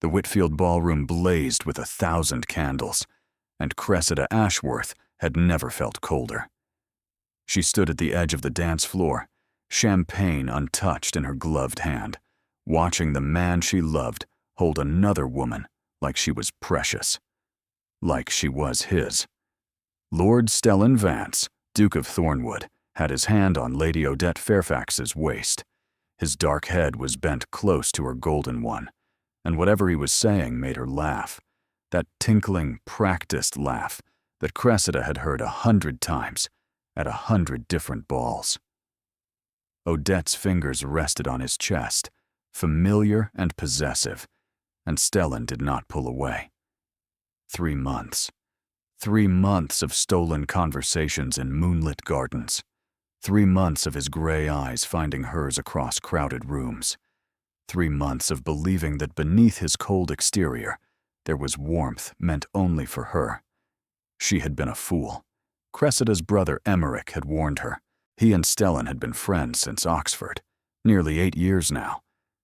The Whitfield ballroom blazed with 1,000 candles, and Cressida Ashworth had never felt colder. She stood at the edge of the dance floor, champagne untouched in her gloved hand, watching the man she loved hold another woman like she was precious, like she was his. Lord Stellan Vance, Duke of Thornwood, had his hand on Lady Odette Fairfax's waist. His dark head was bent close to her golden one, and whatever he was saying made her laugh, that tinkling, practiced laugh that Cressida had heard 100 times at 100 different balls. Odette's fingers rested on his chest, familiar and possessive, and Stellan did not pull away. 3 months. 3 months of stolen conversations in moonlit gardens. 3 months of his gray eyes finding hers across crowded rooms. 3 months of believing that beneath his cold exterior there was warmth meant only for her. She had been a fool. Cressida's brother Emmerich had warned her. He and Stellan had been friends since Oxford, nearly 8 years now,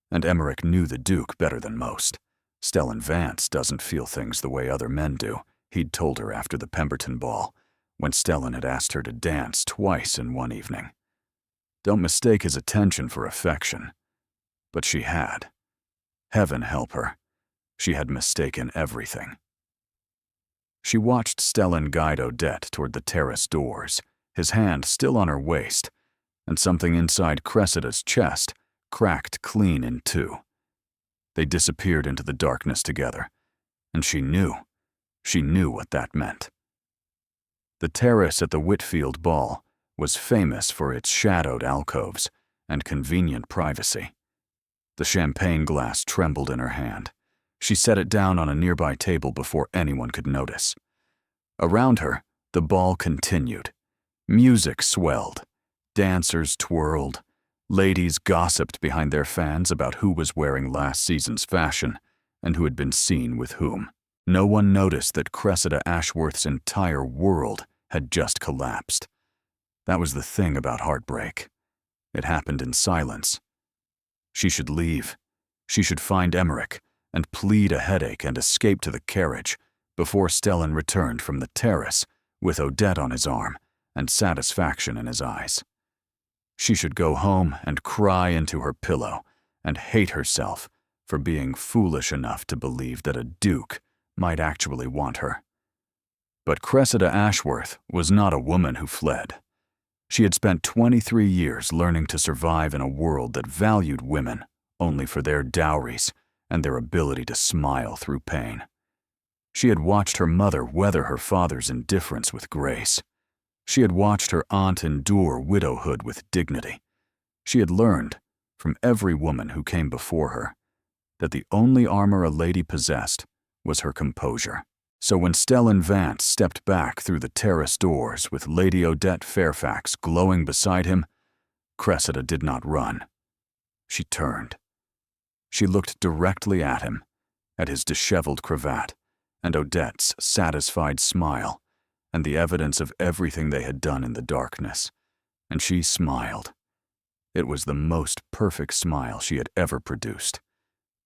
and Emmerich knew the Duke better than most. Stellan Vance doesn't feel things the way other men do, he'd told her after the Pemberton ball, when Stellan had asked her to dance twice in one evening. Don't mistake his attention for affection. But she had. Heaven help her. She had mistaken everything. She watched Stellan guide Odette toward the terrace doors, his hand still on her waist, and something inside Cressida's chest cracked clean in two. They disappeared into the darkness together, and she knew what that meant. The terrace at the Whitfield ball was famous for its shadowed alcoves and convenient privacy. The champagne glass trembled in her hand. She set it down on a nearby table before anyone could notice. Around her, the ball continued. Music swelled. Dancers twirled. Ladies gossiped behind their fans about who was wearing last season's fashion and who had been seen with whom. No one noticed that Cressida Ashworth's entire world had just collapsed. That was the thing about heartbreak. It happened in silence. She should leave. She should find Emmerich and plead a headache and escape to the carriage before Stellan returned from the terrace with Odette on his arm and satisfaction in his eyes. She should go home and cry into her pillow and hate herself for being foolish enough to believe that a duke might actually want her. But Cressida Ashworth was not a woman who fled. She had spent 23 years learning to survive in a world that valued women only for their dowries and their ability to smile through pain. She had watched her mother weather her father's indifference with grace. She had watched her aunt endure widowhood with dignity. She had learned, from every woman who came before her, that the only armor a lady possessed was her composure. So when Stellan Vance stepped back through the terrace doors with Lady Odette Fairfax glowing beside him, Cressida did not run. She turned. She looked directly at him, at his disheveled cravat, and Odette's satisfied smile, and the evidence of everything they had done in the darkness, and she smiled. It was the most perfect smile she had ever produced.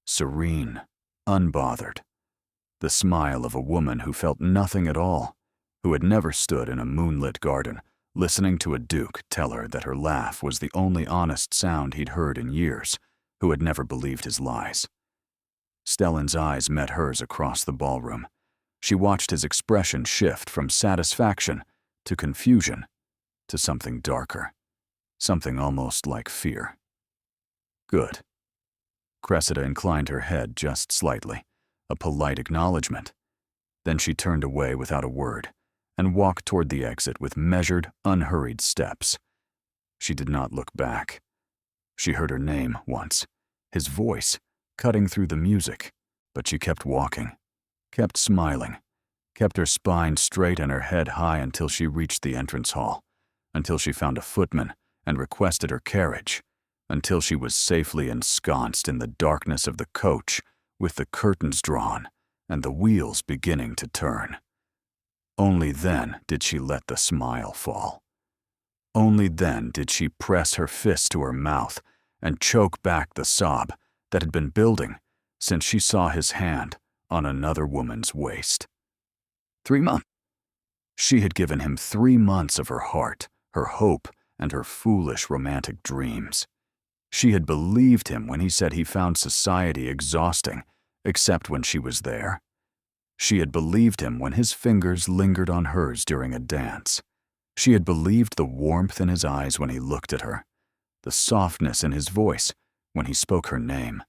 Serene, unbothered. The smile of a woman who felt nothing at all, who had never stood in a moonlit garden listening to a duke tell her that her laugh was the only honest sound he'd heard in years, who had never believed his lies. Stellan's eyes met hers across the ballroom. She watched his expression shift from satisfaction to confusion to something darker, something almost like fear. Good. Cressida inclined her head just slightly, a polite acknowledgement. Then she turned away without a word and walked toward the exit with measured, unhurried steps. She did not look back. She heard her name once, his voice, cutting through the music, but she kept walking, kept smiling, kept her spine straight and her head high until she reached the entrance hall, until she found a footman and requested her carriage, until she was safely ensconced in the darkness of the coach with the curtains drawn and the wheels beginning to turn. Only then did she let the smile fall. Only then did she press her fist to her mouth and choke back the sob that had been building since she saw his hand on another woman's waist. 3 months. She had given him 3 months of her heart, her hope, and her foolish romantic dreams. She had believed him when he said he found society exhausting, except when she was there. She had believed him when his fingers lingered on hers during a dance. She had believed the warmth in his eyes when he looked at her, the softness in his voice when he spoke her name.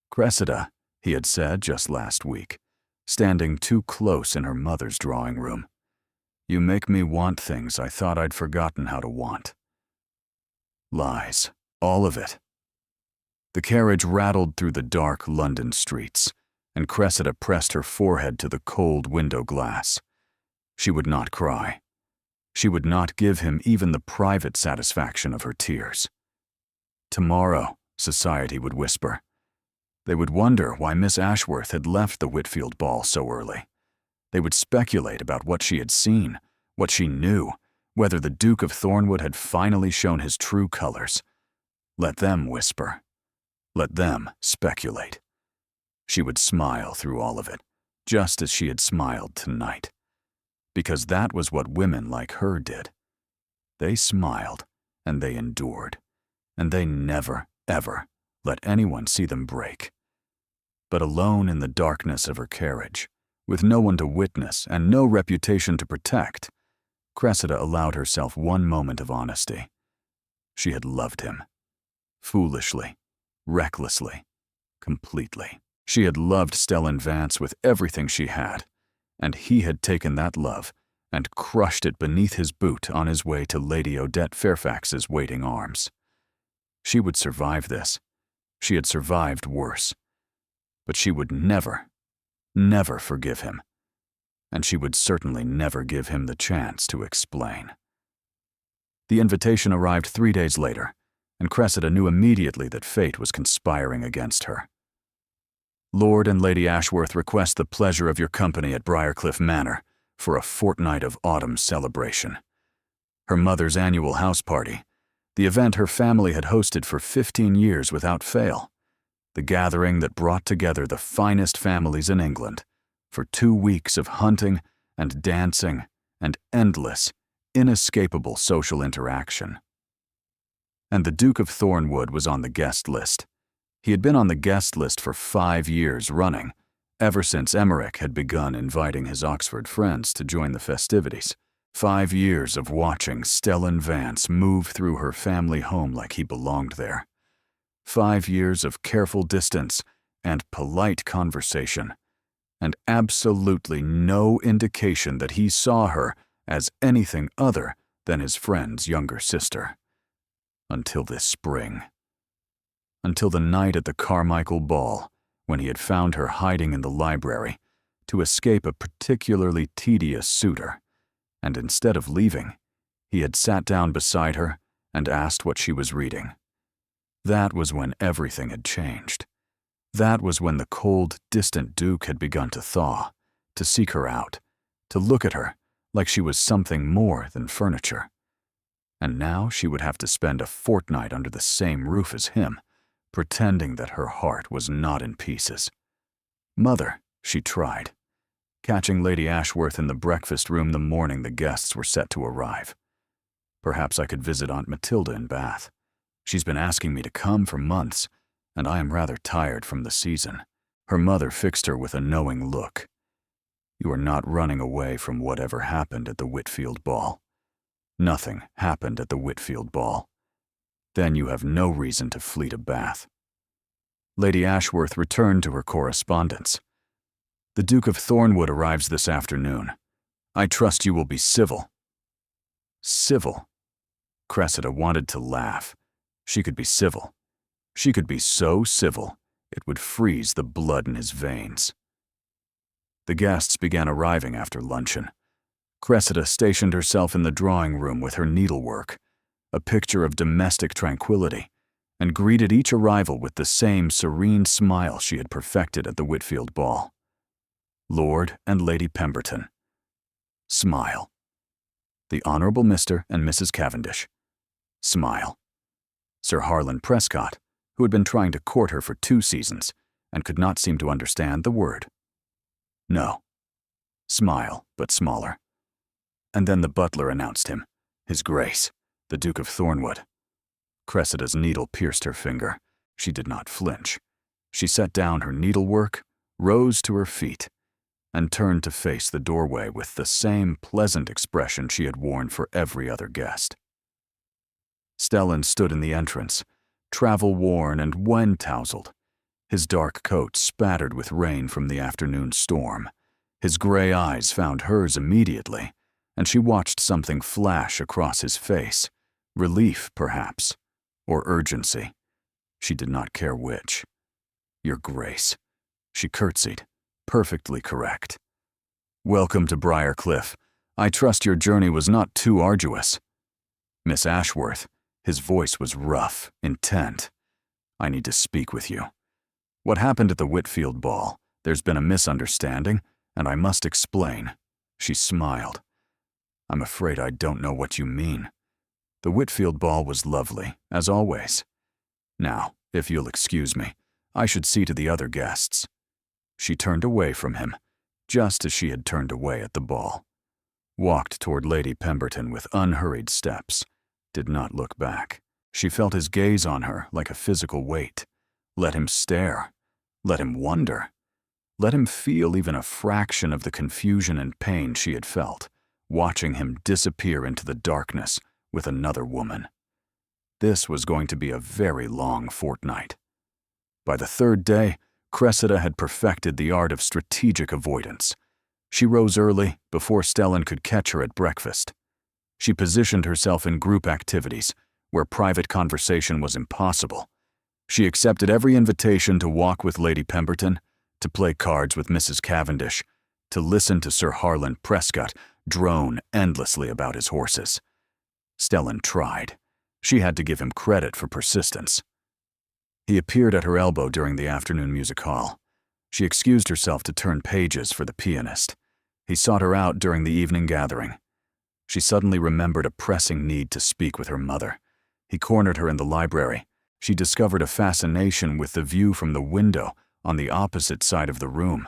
Cressida, he had said just last week, standing too close in her mother's drawing room. You make me want things I thought I'd forgotten how to want. Lies, all of it. The carriage rattled through the dark London streets, and Cressida pressed her forehead to the cold window glass. She would not cry. She would not give him even the private satisfaction of her tears. Tomorrow, society would whisper. They would wonder why Miss Ashworth had left the Whitfield ball so early. They would speculate about what she had seen, what she knew, whether the Duke of Thornwood had finally shown his true colors. Let them whisper. Let them speculate. She would smile through all of it, just as she had smiled tonight. Because that was what women like her did. They smiled, and they endured, and they never, ever let anyone see them break. But alone in the darkness of her carriage, with no one to witness and no reputation to protect, Cressida allowed herself one moment of honesty. She had loved him. Foolishly, recklessly, completely. She had loved Stellan Vance with everything she had, and he had taken that love and crushed it beneath his boot on his way to Lady Odette Fairfax's waiting arms. She would survive this. She had survived worse. But she would never, never forgive him. And she would certainly never give him the chance to explain. The invitation arrived 3 days later, and Cressida knew immediately that fate was conspiring against her. Lord and Lady Ashworth request the pleasure of your company at Briarcliff Manor for a fortnight of autumn celebration. Her mother's annual house party, the event her family had hosted for 15 years without fail, the gathering that brought together the finest families in England for 2 weeks of hunting and dancing and endless, inescapable social interaction. And the Duke of Thornwood was on the guest list. He had been on the guest list for 5 years running, ever since Emmerich had begun inviting his Oxford friends to join the festivities. 5 years of watching Stellan Vance move through her family home like he belonged there. 5 years of careful distance and polite conversation, and absolutely no indication that he saw her as anything other than his friend's younger sister. Until this spring. Until the night at the Carmichael Ball, when he had found her hiding in the library to escape a particularly tedious suitor, and instead of leaving, he had sat down beside her and asked what she was reading. That was when everything had changed. That was when the cold, distant Duke had begun to thaw, to seek her out, to look at her like she was something more than furniture. And now she would have to spend a fortnight under the same roof as him, pretending that her heart was not in pieces. Mother, she tried, catching Lady Ashworth in the breakfast room the morning the guests were set to arrive. Perhaps I could visit Aunt Matilda in Bath. She's been asking me to come for months, and I am rather tired from the season. Her mother fixed her with a knowing look. You are not running away from whatever happened at the Whitfield ball. Nothing happened at the Whitfield ball. Then you have no reason to flee to Bath. Lady Ashworth returned to her correspondence. The Duke of Thornwood arrives this afternoon. I trust you will be civil. Civil. Cressida wanted to laugh. She could be civil. She could be so civil, it would freeze the blood in his veins. The guests began arriving after luncheon. Cressida stationed herself in the drawing room with her needlework, a picture of domestic tranquility, and greeted each arrival with the same serene smile she had perfected at the Whitfield ball. Lord and Lady Pemberton. Smile. The Honorable Mr. and Mrs. Cavendish. Smile. Sir Harlan Prescott, who had been trying to court her for 2 seasons, and could not seem to understand the word. No. Smile, but smaller. And then the butler announced him, His Grace, the Duke of Thornwood. Cressida's needle pierced her finger. She did not flinch. She set down her needlework, rose to her feet, and turned to face the doorway with the same pleasant expression she had worn for every other guest. Stellan stood in the entrance, travel-worn and wind-tousled, his dark coat spattered with rain from the afternoon storm. His gray eyes found hers immediately, and she watched something flash across his face, relief, perhaps, or urgency. She did not care which. Your Grace. She curtsied, perfectly correct. Welcome to Briarcliff. I trust your journey was not too arduous. Miss Ashworth, his voice was rough, intent. I need to speak with you. What happened at the Whitfield ball? There's been a misunderstanding, and I must explain. She smiled. I'm afraid I don't know what you mean. The Whitfield ball was lovely, as always. Now, if you'll excuse me, I should see to the other guests. She turned away from him, just as she had turned away at the ball. Walked toward Lady Pemberton with unhurried steps. Did not look back. She felt his gaze on her like a physical weight. Let him stare. Let him wonder. Let him feel even a fraction of the confusion and pain she had felt, watching him disappear into the darkness with another woman. This was going to be a very long fortnight. By the third day, Cressida had perfected the art of strategic avoidance. She rose early, before Stellan could catch her at breakfast. She positioned herself in group activities, where private conversation was impossible. She accepted every invitation to walk with Lady Pemberton, to play cards with Mrs. Cavendish, to listen to Sir Harlan Prescott drone endlessly about his horses. Stellan tried. She had to give him credit for persistence. He appeared at her elbow during the afternoon music hall. She excused herself to turn pages for the pianist. He sought her out during the evening gathering. She suddenly remembered a pressing need to speak with her mother. He cornered her in the library. She discovered a fascination with the view from the window on the opposite side of the room.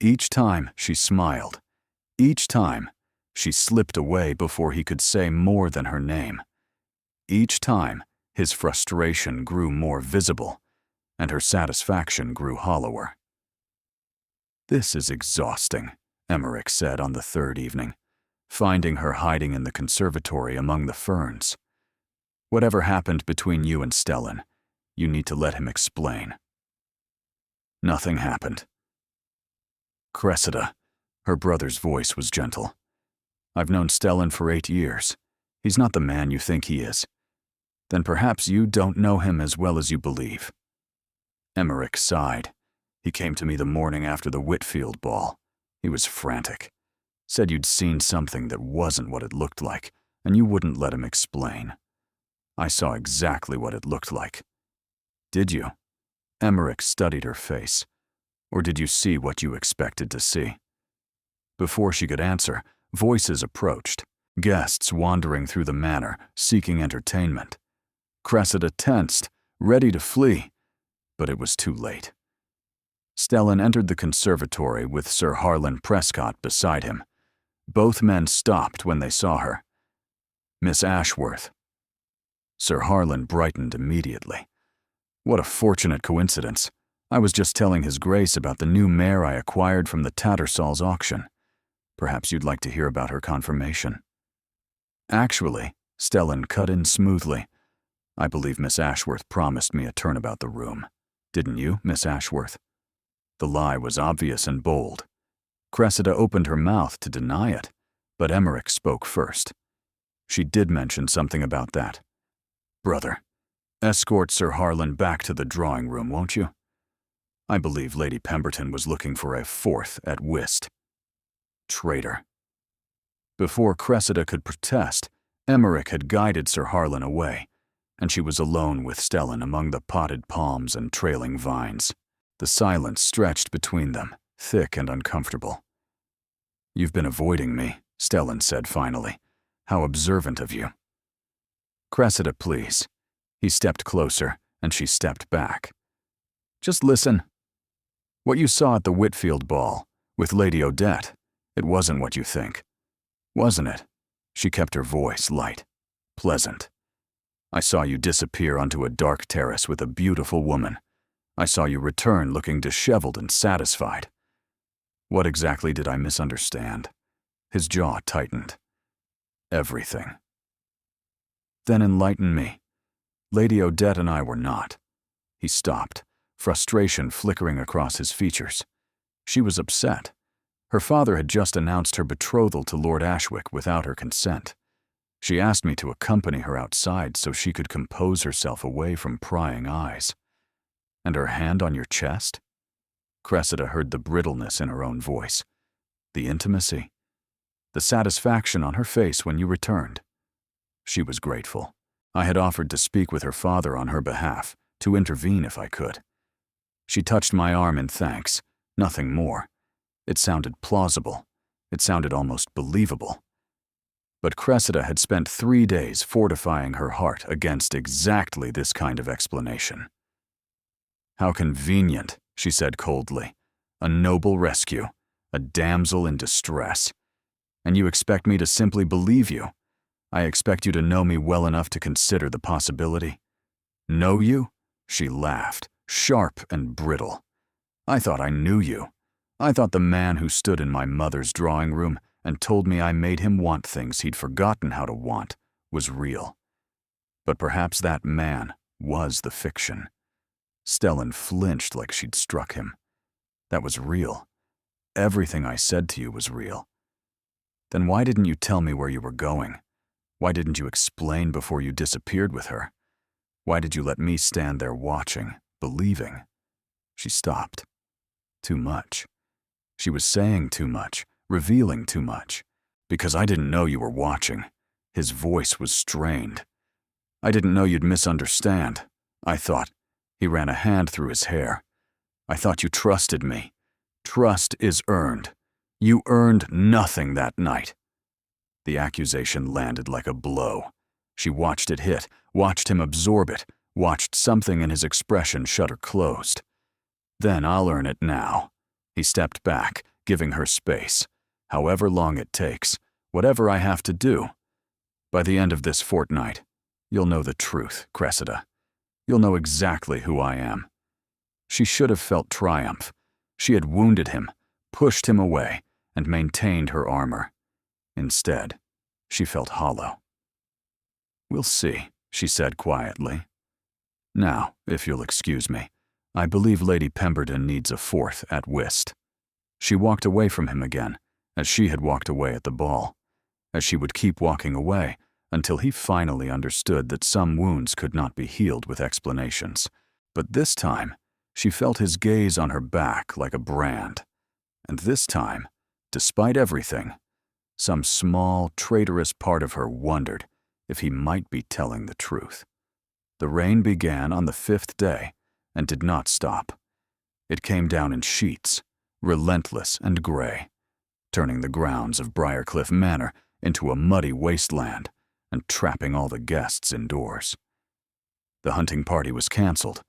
Each time she smiled. Each time she slipped away before he could say more than her name. Each time his frustration grew more visible, and her satisfaction grew hollower. This is exhausting, Emmerich said on the third evening, finding her hiding in the conservatory among the ferns. Whatever happened between you and Stellan, you need to let him explain. Nothing happened. Cressida, her brother's voice was gentle. I've known Stellan for 8 years. He's not the man you think he is. Then perhaps you don't know him as well as you believe. Emmerich sighed. He came to me the morning after the Whitfield ball. He was frantic. Said you'd seen something that wasn't what it looked like, and you wouldn't let him explain. I saw exactly what it looked like. Did you? Emmerich studied her face. Or did you see what you expected to see? Before she could answer, voices approached, guests wandering through the manor, seeking entertainment. Cressida tensed, ready to flee, but it was too late. Stellan entered the conservatory with Sir Harlan Prescott beside him. Both men stopped when they saw her. Miss Ashworth. Sir Harlan brightened immediately. What a fortunate coincidence. I was just telling His Grace about the new mare I acquired from the Tattersall's auction. Perhaps you'd like to hear about her confirmation. Actually, Stellan cut in smoothly. I believe Miss Ashworth promised me a turn about the room. Didn't you, Miss Ashworth? The lie was obvious and bold. Cressida opened her mouth to deny it, but Emmerich spoke first. She did mention something about that. Brother, escort Sir Harlan back to the drawing room, won't you? I believe Lady Pemberton was looking for a fourth at whist. Traitor. Before Cressida could protest, Emmerich had guided Sir Harlan away, and she was alone with Stellan among the potted palms and trailing vines. The silence stretched between them, thick and uncomfortable. You've been avoiding me, Stellan said finally. How observant of you. Cressida, please. He stepped closer, and she stepped back. Just listen. What you saw at the Whitfield ball, with Lady Odette, it wasn't what you think. Wasn't it? She kept her voice light, pleasant. I saw you disappear onto a dark terrace with a beautiful woman. I saw you return looking disheveled and satisfied. What exactly did I misunderstand? His jaw tightened. Everything. Then enlighten me. Lady Odette and I were not. He stopped, frustration flickering across his features. She was upset. Her father had just announced her betrothal to Lord Ashwick without her consent. She asked me to accompany her outside so she could compose herself away from prying eyes. And her hand on your chest? Cressida heard the brittleness in her own voice. The intimacy. The satisfaction on her face when you returned. She was grateful. I had offered to speak with her father on her behalf, to intervene if I could. She touched my arm in thanks, nothing more. It sounded plausible. It sounded almost believable. But Cressida had spent 3 days fortifying her heart against exactly this kind of explanation. How convenient, she said coldly. A noble rescue, a damsel in distress. And you expect me to simply believe you? I expect you to know me well enough to consider the possibility. Know you? She laughed, sharp and brittle. I thought I knew you. I thought the man who stood in my mother's drawing room and told me I made him want things he'd forgotten how to want was real. But perhaps that man was the fiction. Stellan flinched like she'd struck him. That was real. Everything I said to you was real. Then why didn't you tell me where you were going? Why didn't you explain before you disappeared with her? Why did you let me stand there watching, believing? She stopped. Too much. She was saying too much, revealing too much. Because I didn't know you were watching. His voice was strained. I didn't know you'd misunderstand. I thought. He ran a hand through his hair. I thought you trusted me. Trust is earned. You earned nothing that night. The accusation landed like a blow. She watched it hit, watched him absorb it, watched something in his expression shutter closed. Then I'll earn it now. He stepped back, giving her space. However long it takes, whatever I have to do. By the end of this fortnight, you'll know the truth, Cressida. You'll know exactly who I am. She should have felt triumph. She had wounded him, pushed him away, and maintained her armor. Instead, she felt hollow. We'll see, she said quietly. Now, if you'll excuse me, I believe Lady Pemberton needs a fourth at whist. She walked away from him again, as she had walked away at the ball, as she would keep walking away until he finally understood that some wounds could not be healed with explanations. But this time, she felt his gaze on her back like a brand. And this time, despite everything, some small, traitorous part of her wondered if he might be telling the truth. The rain began on the 5th day and did not stop. It came down in sheets, relentless and gray, turning the grounds of Briarcliff Manor into a muddy wasteland and trapping all the guests indoors. The hunting party was canceled.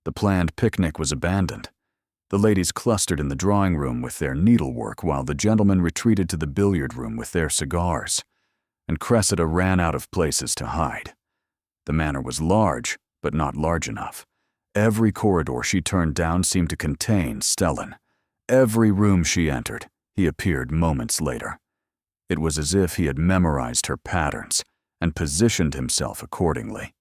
The planned picnic was abandoned. The ladies clustered in the drawing room with their needlework while the gentlemen retreated to the billiard room with their cigars, and Cressida ran out of places to hide. The manor was large, but not large enough. Every corridor she turned down seemed to contain Stellan. Every room she entered, he appeared moments later. It was as if he had memorized her patterns and positioned himself accordingly.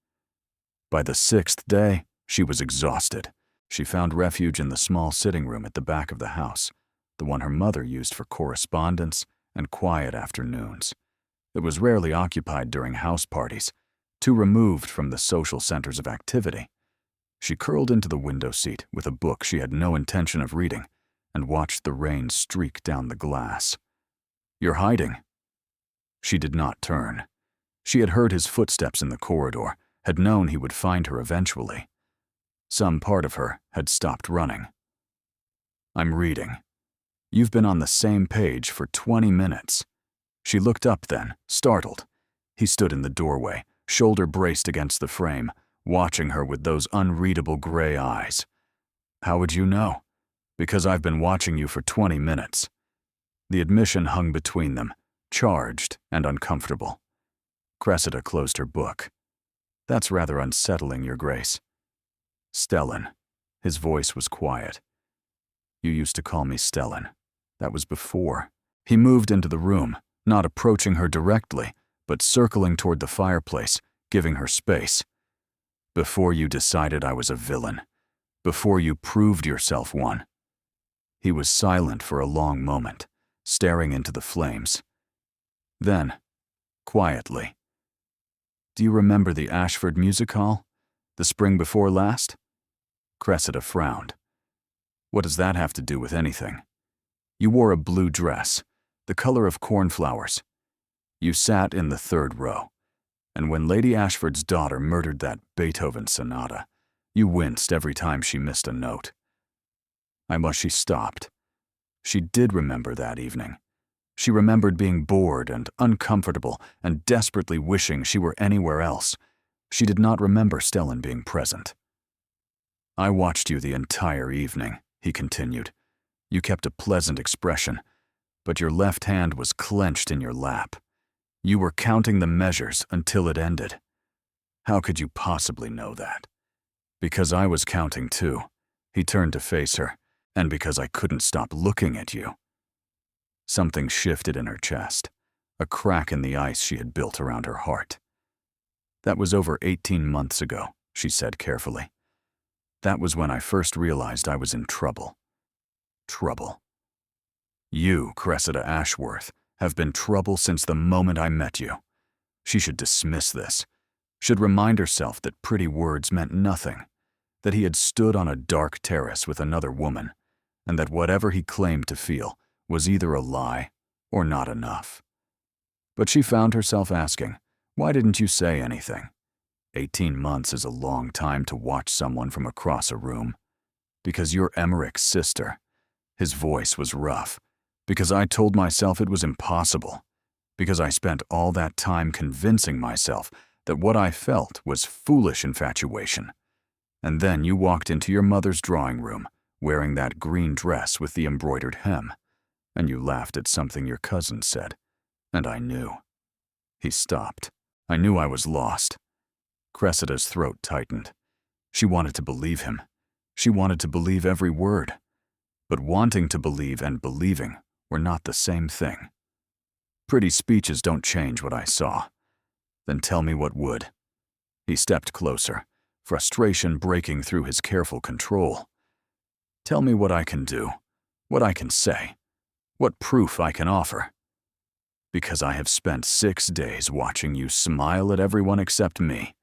By the 6th day, she was exhausted. She found refuge in the small sitting room at the back of the house, the one her mother used for correspondence and quiet afternoons. It was rarely occupied during house parties, too removed from the social centers of activity. She curled into the window seat with a book she had no intention of reading and watched the rain streak down the glass. "You're hiding." She did not turn. She had heard his footsteps in the corridor, had known he would find her eventually. Some part of her had stopped running. "I'm reading. You've been on the same page for 20 minutes. She looked up then, startled. He stood in the doorway, shoulder braced against the frame, watching her with those unreadable gray eyes. "How would you know?" Because I've been watching you for 20 minutes. The admission hung between them, charged and uncomfortable. Cressida closed her book. That's rather unsettling, Your Grace. Stellan. His voice was quiet. You used to call me Stellan. That was before. He moved into the room, not approaching her directly, but circling toward the fireplace, giving her space. Before you decided I was a villain. Before you proved yourself one. He was silent for a long moment, staring into the flames. Then, quietly, do you remember the Ashford Music Hall? The spring before last? Cressida frowned. What does that have to do with anything? You wore a blue dress, the color of cornflowers. You sat in the third row, and when Lady Ashford's daughter murdered that Beethoven sonata, you winced every time she missed a note. She stopped. She did remember that evening. She remembered being bored and uncomfortable and desperately wishing she were anywhere else. She did not remember Stellan being present. I watched you the entire evening, he continued. You kept a pleasant expression, but your left hand was clenched in your lap. You were counting the measures until it ended. How could you possibly know that? Because I was counting too. He turned to face her, and because I couldn't stop looking at you. Something shifted in her chest, a crack in the ice she had built around her heart. That was over 18 months ago, she said carefully. That was when I first realized I was in trouble. Trouble. You, Cressida Ashworth, have been trouble since the moment I met you. She should dismiss this, should remind herself that pretty words meant nothing, that he had stood on a dark terrace with another woman, and that whatever he claimed to feel was either a lie or not enough. But she found herself asking, why didn't you say anything? 18 months is a long time to watch someone from across a room. Because you're Emmerich's sister. His voice was rough. Because I told myself it was impossible. Because I spent all that time convincing myself that what I felt was foolish infatuation. And then you walked into your mother's drawing room, wearing that green dress with the embroidered hem, and you laughed at something your cousin said, and I knew. He stopped. I knew I was lost. Cressida's throat tightened. She wanted to believe him. She wanted to believe every word. But wanting to believe and believing were not the same thing. Pretty speeches don't change what I saw. Then tell me what would. He stepped closer, frustration breaking through his careful control. Tell me what I can do, what I can say, what proof I can offer. Because I have spent 6 days watching you smile at everyone except me,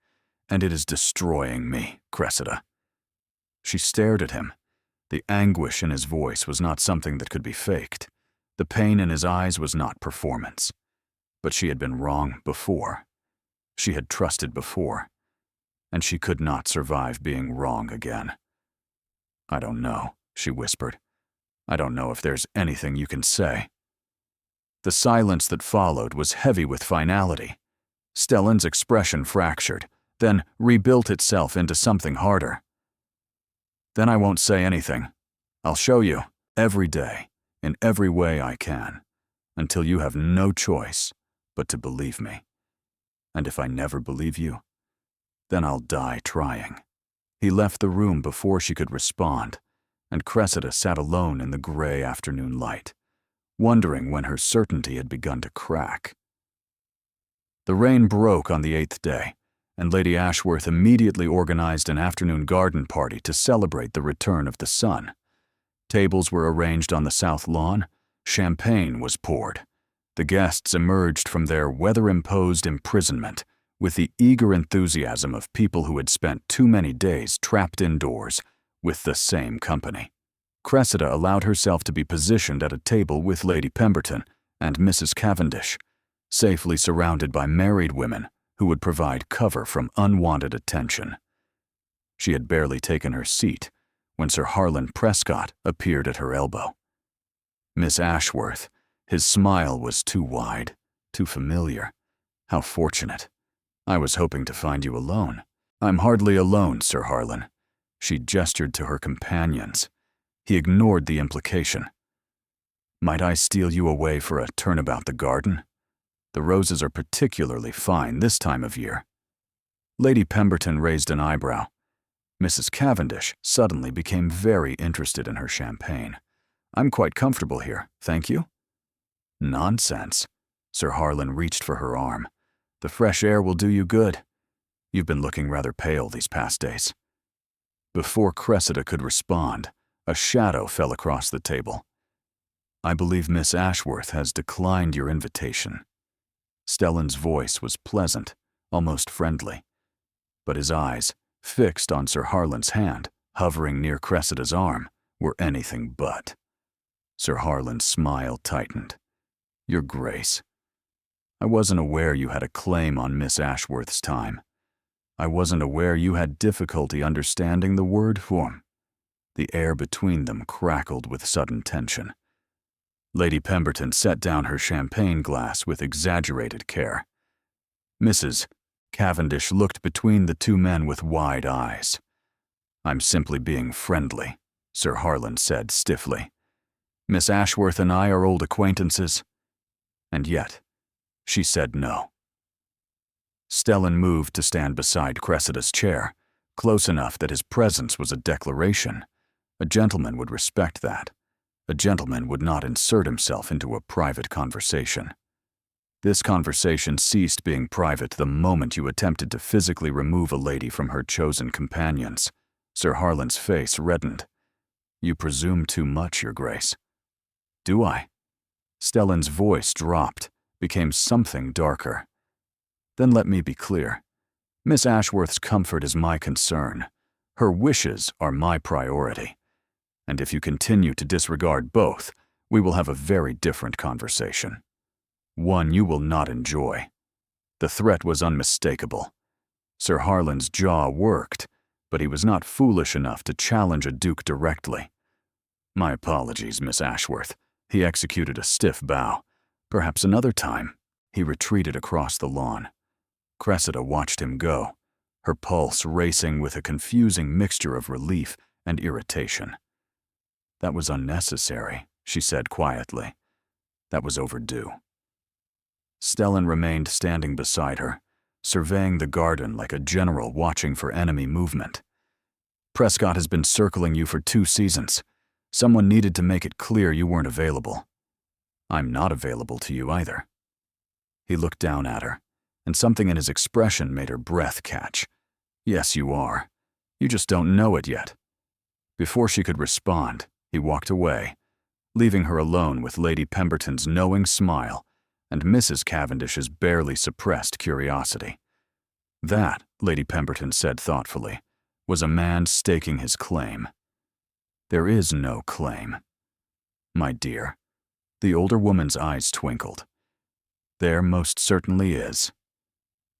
and it is destroying me, Cressida. She stared at him. The anguish in his voice was not something that could be faked. The pain in his eyes was not performance. But she had been wrong before. She had trusted before. And she could not survive being wrong again. I don't know, she whispered. I don't know if there's anything you can say. The silence that followed was heavy with finality. Stellan's expression fractured, then rebuilt itself into something harder. Then I won't say anything. I'll show you, every day, in every way I can, until you have no choice but to believe me. And if I never believe you, then I'll die trying. He left the room before she could respond, and Cressida sat alone in the gray afternoon light, wondering when her certainty had begun to crack. The rain broke on the 8th day, and Lady Ashworth immediately organized an afternoon garden party to celebrate the return of the sun. Tables were arranged on the south lawn, champagne was poured. The guests emerged from their weather-imposed imprisonment with the eager enthusiasm of people who had spent too many days trapped indoors with the same company. Cressida allowed herself to be positioned at a table with Lady Pemberton and Mrs. Cavendish, safely surrounded by married women who would provide cover from unwanted attention. She had barely taken her seat when Sir Harlan Prescott appeared at her elbow. Miss Ashworth, his smile was too wide, too familiar. How fortunate. I was hoping to find you alone. I'm hardly alone, Sir Harlan. She gestured to her companions. He ignored the implication. "Might I steal you away for a turn about the garden? The roses are particularly fine this time of year." Lady Pemberton raised an eyebrow. Mrs. Cavendish suddenly became very interested in her champagne. "I'm quite comfortable here, thank you." "Nonsense." Sir Harlan reached for her arm. "The fresh air will do you good. You've been looking rather pale these past days." Before Cressida could respond, a shadow fell across the table. "I believe Miss Ashworth has declined your invitation." Stellan's voice was pleasant, almost friendly. But his eyes, fixed on Sir Harlan's hand, hovering near Cressida's arm, were anything but. Sir Harlan's smile tightened. "Your Grace, I wasn't aware you had a claim on Miss Ashworth's time. I wasn't aware you had difficulty understanding the word form." The air between them crackled with sudden tension. Lady Pemberton set down her champagne glass with exaggerated care. Mrs. Cavendish looked between the two men with wide eyes. "I'm simply being friendly," Sir Harlan said stiffly. "Miss Ashworth and I are old acquaintances." And yet, she said no. Stellan moved to stand beside Cressida's chair, close enough that his presence was a declaration. A gentleman would respect that. A gentleman would not insert himself into a private conversation. This conversation ceased being private the moment you attempted to physically remove a lady from her chosen companions. Sir Harlan's face reddened. "You presume too much, Your Grace." "Do I?" Stellan's voice dropped, became something darker. "Then let me be clear. Miss Ashworth's comfort is my concern. Her wishes are my priority. And if you continue to disregard both, we will have a very different conversation. One you will not enjoy." The threat was unmistakable. Sir Harlan's jaw worked, but he was not foolish enough to challenge a duke directly. "My apologies, Miss Ashworth." He executed a stiff bow. "Perhaps another time." He retreated across the lawn. Cressida watched him go, her pulse racing with a confusing mixture of relief and irritation. "That was unnecessary," she said quietly. "That was overdue." Stellan remained standing beside her, surveying the garden like a general watching for enemy movement. "Prescott has been circling you for 2 seasons. Someone needed to make it clear you weren't available." "I'm not available to you either." He looked down at her, and something in his expression made her breath catch. "Yes, you are. You just don't know it yet." Before she could respond, he walked away, leaving her alone with Lady Pemberton's knowing smile and Mrs. Cavendish's barely suppressed curiosity. That, Lady Pemberton said thoughtfully, was a man staking his claim. "There is no claim." "My dear." The older woman's eyes twinkled. "There most certainly is."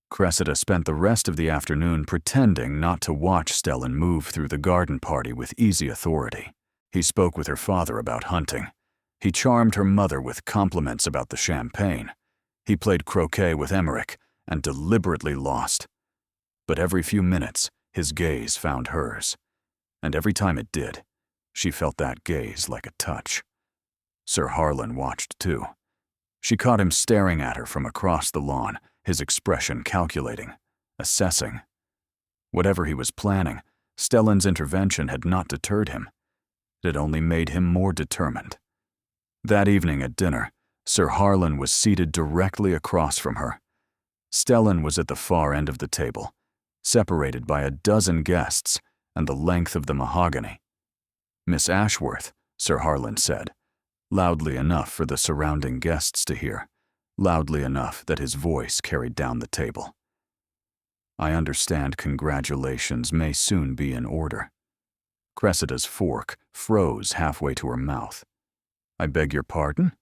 Cressida spent the rest of the afternoon pretending not to watch Stellan move through the garden party with easy authority. He spoke with her father about hunting. He charmed her mother with compliments about the champagne. He played croquet with Emmerich and deliberately lost. But every few minutes, his gaze found hers. And every time it did, she felt that gaze like a touch. Sir Harlan watched too. She caught him staring at her from across the lawn, his expression calculating, assessing. Whatever he was planning, Stellan's intervention had not deterred him. It had only made him more determined. That evening at dinner, Sir Harlan was seated directly across from her. Stellan was at the far end of the table, separated by a dozen guests and the length of the mahogany. "Miss Ashworth," Sir Harlan said, loudly enough for the surrounding guests to hear, loudly enough that his voice carried down the table. "I understand congratulations may soon be in order." Cressida's fork froze halfway to her mouth. "I beg your pardon?"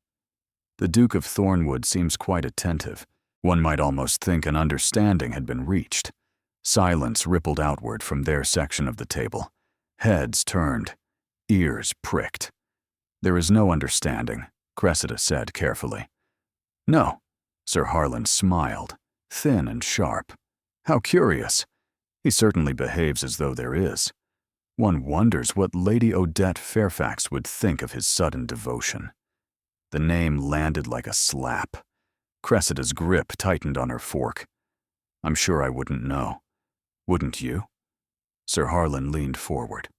The Duke of Thornwood seems quite attentive. One might almost think an understanding had been reached. Silence rippled outward from their section of the table. Heads turned, ears pricked. "There is no understanding," Cressida said carefully. "No," Sir Harlan smiled, thin and sharp. "How curious. He certainly behaves as though there is. One wonders what Lady Odette Fairfax would think of his sudden devotion. The name landed like a slap. Cressida's grip tightened on her fork. I'm sure I wouldn't know. Wouldn't you? Sir Harlan leaned forward.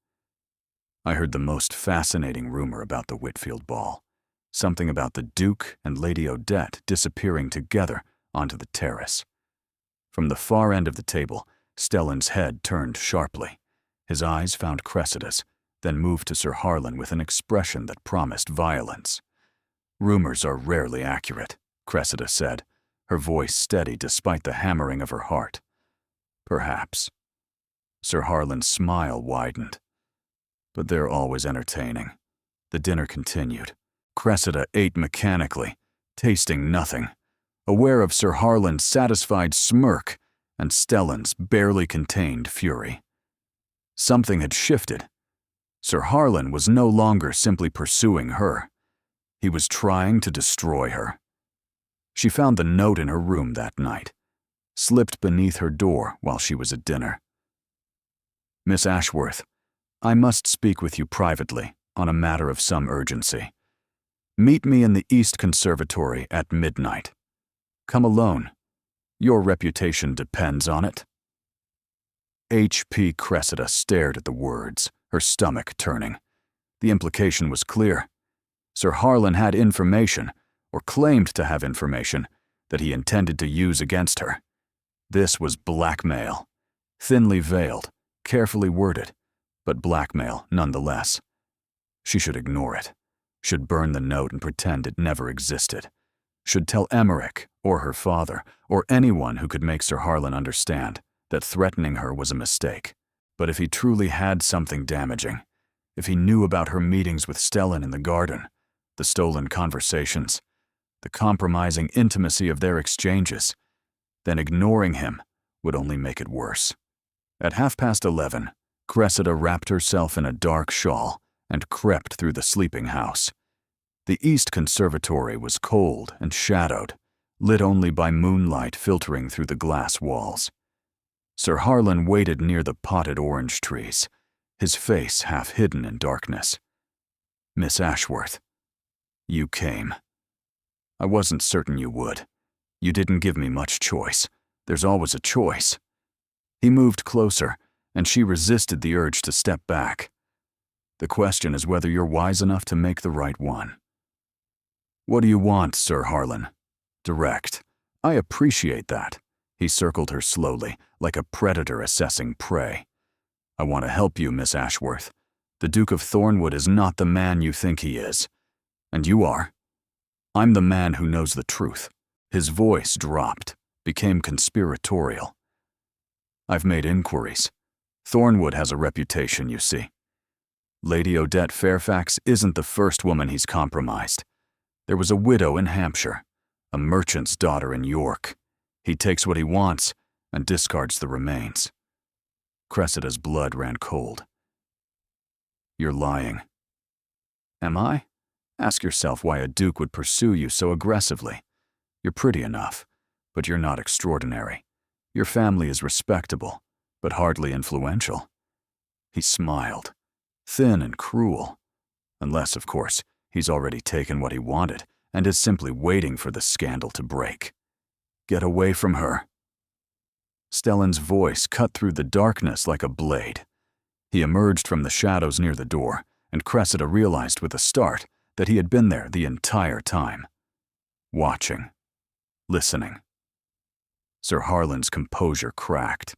I heard the most fascinating rumor about the Whitfield ball. Something about the Duke and Lady Odette disappearing together onto the terrace. From the far end of the table, Stellan's head turned sharply. His eyes found Cressida's, then moved to Sir Harlan with an expression that promised violence. Rumors are rarely accurate, Cressida said, her voice steady despite the hammering of her heart. Perhaps. Sir Harlan's smile widened. But they're always entertaining. The dinner continued. Cressida ate mechanically, tasting nothing, aware of Sir Harlan's satisfied smirk and Stellan's barely contained fury. Something had shifted. Sir Harlan was no longer simply pursuing her. He was trying to destroy her. She found the note in her room that night, slipped beneath her door while she was at dinner. Miss Ashworth, I must speak with you privately on a matter of some urgency. Meet me in the East Conservatory at midnight. Come alone. Your reputation depends on it. H.P. Cressida stared at the words, her stomach turning. The implication was clear. Sir Harlan had information, or claimed to have information, that he intended to use against her. This was blackmail. Thinly veiled, carefully worded, but blackmail nonetheless. She should ignore it, should burn the note and pretend it never existed, should tell Emmerich, or her father, or anyone who could make Sir Harlan understand that threatening her was a mistake. But if he truly had something damaging, if he knew about her meetings with Stellan in the garden, the stolen conversations, the compromising intimacy of their exchanges, then ignoring him would only make it worse. At 11:30, Cressida wrapped herself in a dark shawl and crept through the sleeping house. The East Conservatory was cold and shadowed, lit only by moonlight filtering through the glass walls. Sir Harlan waited near the potted orange trees, his face half hidden in darkness. Miss Ashworth, you came. I wasn't certain you would. You didn't give me much choice. There's always a choice. He moved closer, and she resisted the urge to step back. The question is whether you're wise enough to make the right one. What do you want, Sir Harlan? Direct. I appreciate that. He circled her slowly, like a predator assessing prey. I want to help you, Miss Ashworth. The Duke of Thornwood is not the man you think he is. And you are. I'm the man who knows the truth. His voice dropped, became conspiratorial. I've made inquiries. Thornwood has a reputation, you see. Lady Odette Fairfax isn't the first woman he's compromised. There was a widow in Hampshire, a merchant's daughter in York. He takes what he wants and discards the remains. Cressida's blood ran cold. You're lying. Am I? Ask yourself why a duke would pursue you so aggressively. You're pretty enough, but you're not extraordinary. Your family is respectable, but hardly influential. He smiled, thin and cruel. Unless, of course, he's already taken what he wanted and is simply waiting for the scandal to break. Get away from her. Stellan's voice cut through the darkness like a blade. He emerged from the shadows near the door, and Cressida realized with a start that he had been there the entire time. Watching. Listening. Sir Harlan's composure cracked.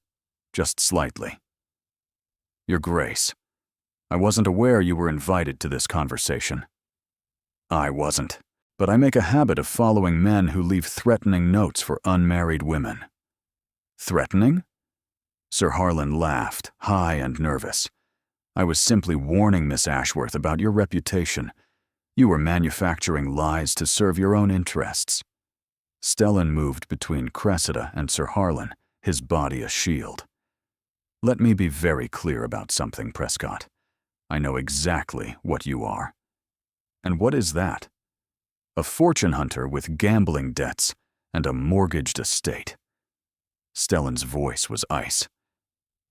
Just slightly. Your Grace, I wasn't aware you were invited to this conversation. I wasn't, but I make a habit of following men who leave threatening notes for unmarried women. Threatening? Sir Harlan laughed, high and nervous. I was simply warning Miss Ashworth about your reputation. You were manufacturing lies to serve your own interests. Stellan moved between Cressida and Sir Harlan, his body a shield. Let me be very clear about something, Prescott. I know exactly what you are. And what is that? A fortune hunter with gambling debts and a mortgaged estate. Stellan's voice was ice.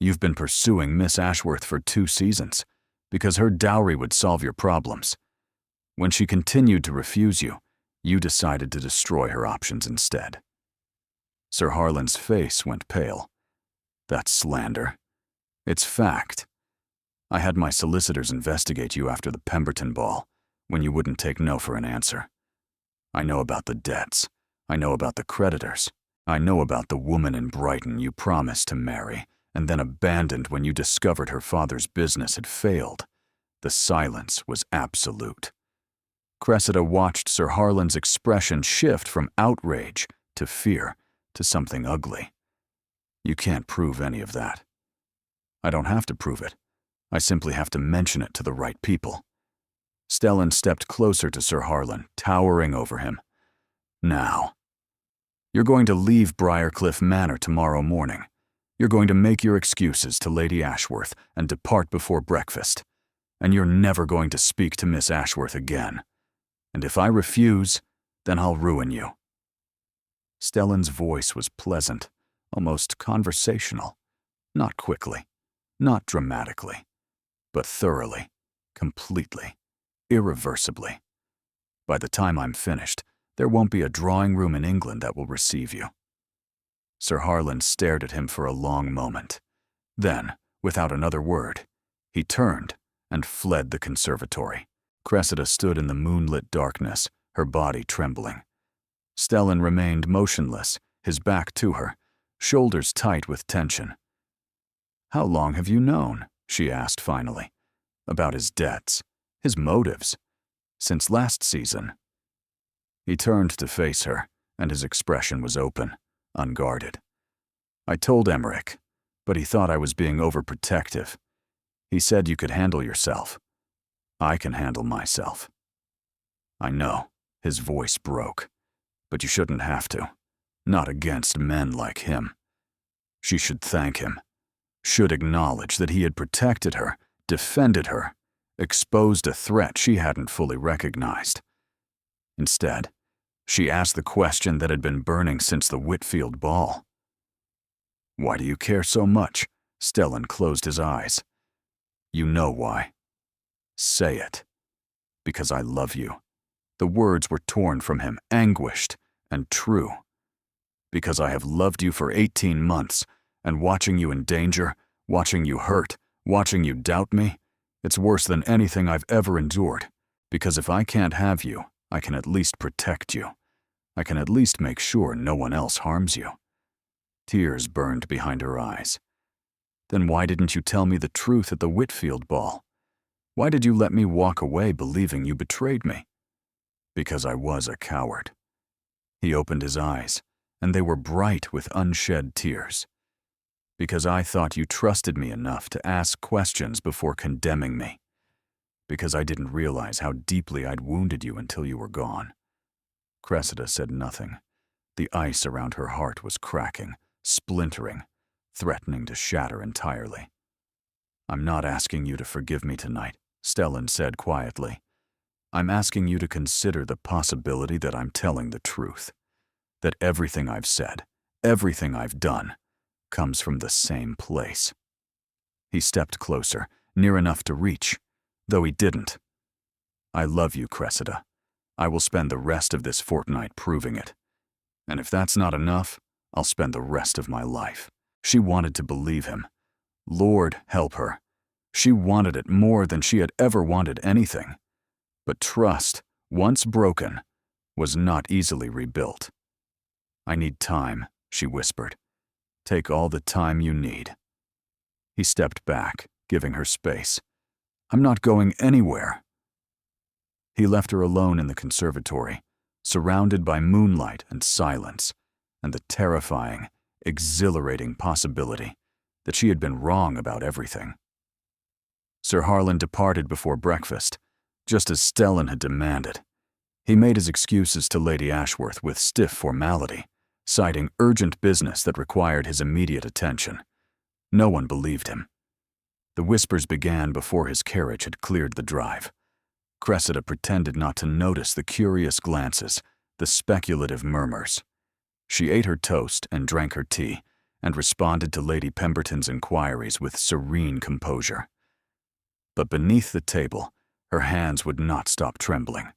You've been pursuing Miss Ashworth for 2 seasons, because her dowry would solve your problems. When she continued to refuse you, you decided to destroy her options instead. Sir Harlan's face went pale. That's slander. It's fact. I had my solicitors investigate you after the Pemberton ball, when you wouldn't take no for an answer. I know about the debts. I know about the creditors. I know about the woman in Brighton you promised to marry and then abandoned when you discovered her father's business had failed. The silence was absolute. Cressida watched Sir Harlan's expression shift from outrage to fear to something ugly. You can't prove any of that. I don't have to prove it. I simply have to mention it to the right people. Stellan stepped closer to Sir Harlan, towering over him. Now, you're going to leave Briarcliff Manor tomorrow morning. You're going to make your excuses to Lady Ashworth and depart before breakfast. And you're never going to speak to Miss Ashworth again. And if I refuse, then I'll ruin you. Stellan's voice was pleasant, almost conversational. Not quickly, not dramatically, but thoroughly, completely, irreversibly. By the time I'm finished, there won't be a drawing room in England that will receive you. Sir Harlan stared at him for a long moment. Then, without another word, he turned and fled the conservatory. Cressida stood in the moonlit darkness, her body trembling. Stellan remained motionless, his back to her, shoulders tight with tension. "How long have you known?" she asked finally. "About his debts, his motives. Since last season." He turned to face her, and his expression was open, unguarded. "I told Emmerich, but he thought I was being overprotective. He said you could handle yourself. I can handle myself." "I know," his voice broke, "but you shouldn't have to. Not against men like him." She should thank him, should acknowledge that he had protected her, defended her, exposed a threat she hadn't fully recognized. Instead, she asked the question that had been burning since the Whitfield ball. "Why do you care so much?" Stellan closed his eyes. "You know why. Say it." "Because I love you." The words were torn from him, anguished and true. "Because I have loved you for 18 months, and watching you in danger, watching you hurt, watching you doubt me, it's worse than anything I've ever endured. Because if I can't have you, I can at least protect you. I can at least make sure no one else harms you." Tears burned behind her eyes. "Then why didn't you tell me the truth at the Whitfield ball? Why did you let me walk away believing you betrayed me?" "Because I was a coward." He opened his eyes, and they were bright with unshed tears. "Because I thought you trusted me enough to ask questions before condemning me. Because I didn't realize how deeply I'd wounded you until you were gone." Cressida said nothing. The ice around her heart was cracking, splintering, threatening to shatter entirely. "I'm not asking you to forgive me tonight," Stellan said quietly. "I'm asking you to consider the possibility that I'm telling the truth. That everything I've said, everything I've done, comes from the same place." He stepped closer, near enough to reach, though he didn't. "I love you, Cressida. I will spend the rest of this fortnight proving it. And if that's not enough, I'll spend the rest of my life." She wanted to believe him. Lord help her. She wanted it more than she had ever wanted anything. But trust, once broken, was not easily rebuilt. "I need time," she whispered. "Take all the time you need." He stepped back, giving her space. "I'm not going anywhere." He left her alone in the conservatory, surrounded by moonlight and silence, and the terrifying, exhilarating possibility that she had been wrong about everything. Sir Harlan departed before breakfast, just as Stellan had demanded. He made his excuses to Lady Ashworth with stiff formality, citing urgent business that required his immediate attention. No one believed him. The whispers began before his carriage had cleared the drive. Cressida pretended not to notice the curious glances, the speculative murmurs. She ate her toast and drank her tea, and responded to Lady Pemberton's inquiries with serene composure. But beneath the table, her hands would not stop trembling.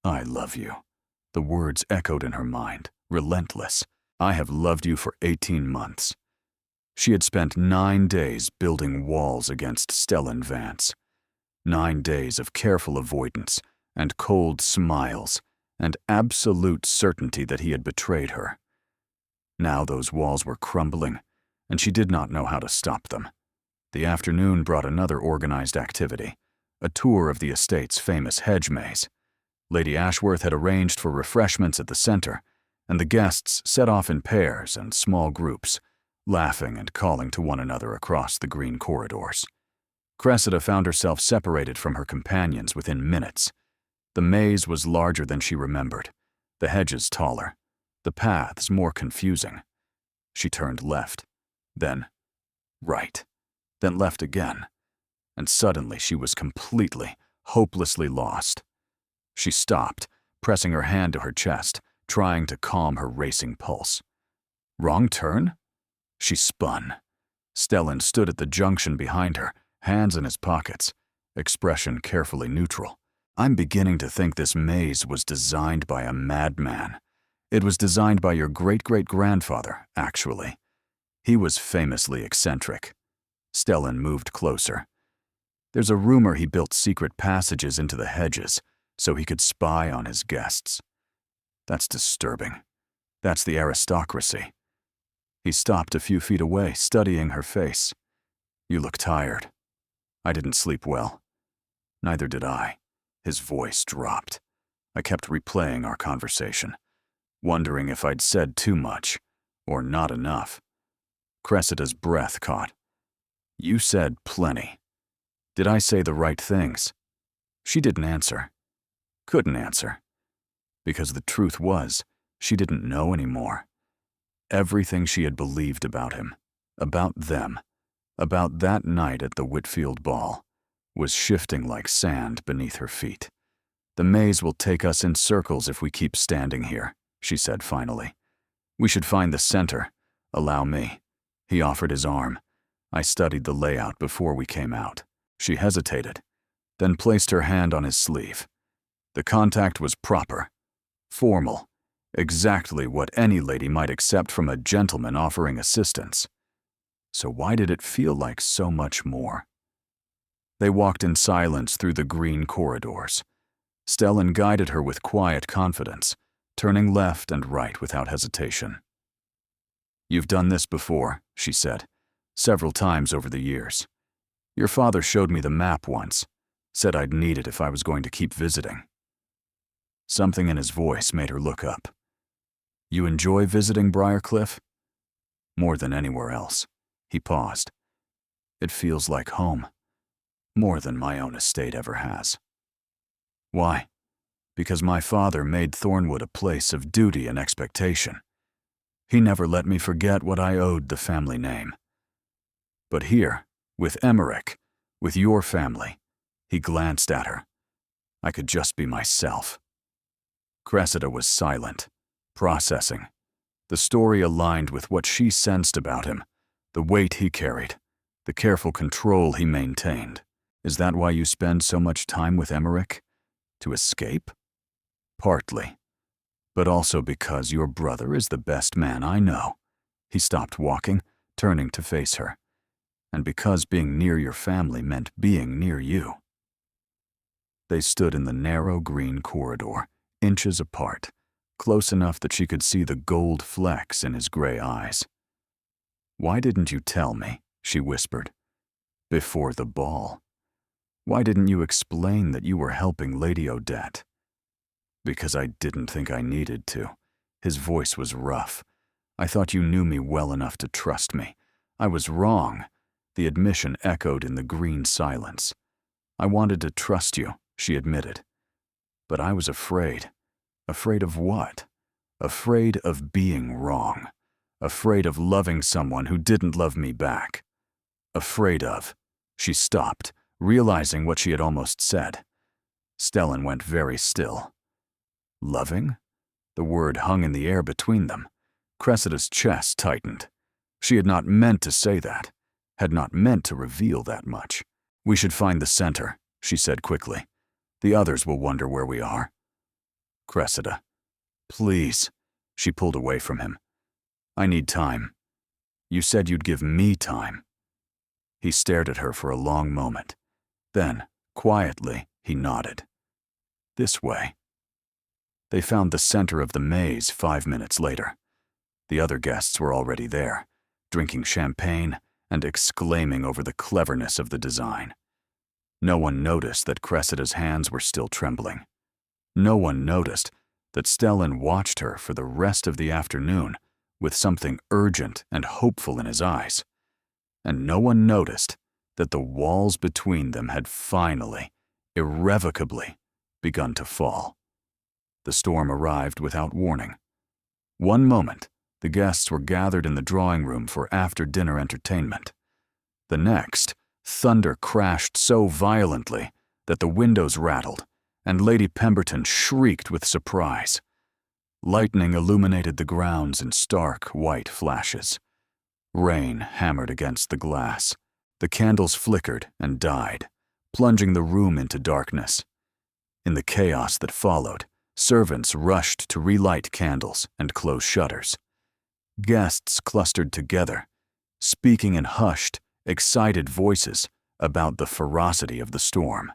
"I love you." The words echoed in her mind, relentless. "I have loved you for 18 months. She had spent 9 days building walls against Stellan Vance. 9 days of careful avoidance and cold smiles and absolute certainty that he had betrayed her. Now those walls were crumbling, and she did not know how to stop them. The afternoon brought another organized activity, a tour of the estate's famous hedge maze. Lady Ashworth had arranged for refreshments at the center, and the guests set off in pairs and small groups, laughing and calling to one another across the green corridors. Cressida found herself separated from her companions within minutes. The maze was larger than she remembered, the hedges taller, the paths more confusing. She turned left, then right, then left again, and suddenly she was completely, hopelessly lost. She stopped, pressing her hand to her chest, trying to calm her racing pulse. Wrong turn? She spun. Stellan stood at the junction behind her, hands in his pockets, expression carefully neutral. "I'm beginning to think this maze was designed by a madman. It was designed by your great-great-grandfather, actually. He was famously eccentric." Stellan moved closer. "There's a rumor he built secret passages into the hedges so he could spy on his guests. That's disturbing. That's the aristocracy." He stopped a few feet away, studying her face. "You look tired." "I didn't sleep well." "Neither did I." His voice dropped. I kept replaying our conversation, wondering if I'd said too much, or not enough. Cressida's breath caught. "You said plenty. Did I say the right things?" She didn't answer. Couldn't answer. Because the truth was, she didn't know anymore. Everything she had believed about him, about them, about that night at the Whitfield ball, was shifting like sand beneath her feet. "The maze will take us in circles if we keep standing here," she said finally. "We should find the center. Allow me." He offered his arm. I studied the layout before we came out. She hesitated, then placed her hand on his sleeve. The contact was proper, formal, exactly what any lady might accept from a gentleman offering assistance. So why did it feel like so much more? They walked in silence through the green corridors. Stellan guided her with quiet confidence, turning left and right without hesitation. "You've done this before," she said, "several times over the years. Your father showed me the map once, said I'd need it if I was going to keep visiting." Something in his voice made her look up. "You enjoy visiting Briarcliff?" "More than anywhere else." He paused. "It feels like home. More than my own estate ever has." "Why?" "Because my father made Thornwood a place of duty and expectation. He never let me forget what I owed the family name. But here, with Emmerich, with your family," he glanced at her, "I could just be myself." Cressida was silent, processing. The story aligned with what she sensed about him, the weight he carried, the careful control he maintained. "Is that why you spend so much time with Emmerich? To escape?" "Partly. But also because your brother is the best man I know." He stopped walking, turning to face her. "And because being near your family meant being near you." They stood in the narrow green corridor, inches apart, close enough that she could see the gold flecks in his gray eyes. "Why didn't you tell me?" she whispered. "Before the ball. Why didn't you explain that you were helping Lady Odette?" "Because I didn't think I needed to." His voice was rough. "I thought you knew me well enough to trust me. I was wrong." The admission echoed in the green silence. "I wanted to trust you," she admitted. "But I was afraid." Afraid of what? Afraid of being wrong. Afraid of loving someone who didn't love me back. Afraid of... She stopped, realizing what she had almost said. Stellan went very still. Loving? The word hung in the air between them. Cressida's chest tightened. She had not meant to say that, had not meant to reveal that much. "We should find the center," she said quickly. "The others will wonder where we are." "Cressida, please." She pulled away from him. "I need time. You said you'd give me time." He stared at her for a long moment. Then, quietly, he nodded. "This way." They found the center of the maze 5 minutes later. The other guests were already there, drinking champagne and exclaiming over the cleverness of the design. No one noticed that Cressida's hands were still trembling. No one noticed that Stellan watched her for the rest of the afternoon with something urgent and hopeful in his eyes. And no one noticed that the walls between them had finally, irrevocably, begun to fall. The storm arrived without warning. One moment, the guests were gathered in the drawing room for after-dinner entertainment. The next, thunder crashed so violently that the windows rattled, and Lady Pemberton shrieked with surprise. Lightning illuminated the grounds in stark white flashes. Rain hammered against the glass. The candles flickered and died, plunging the room into darkness. In the chaos that followed, servants rushed to relight candles and close shutters. Guests clustered together, speaking in hushed, excited voices about the ferocity of the storm.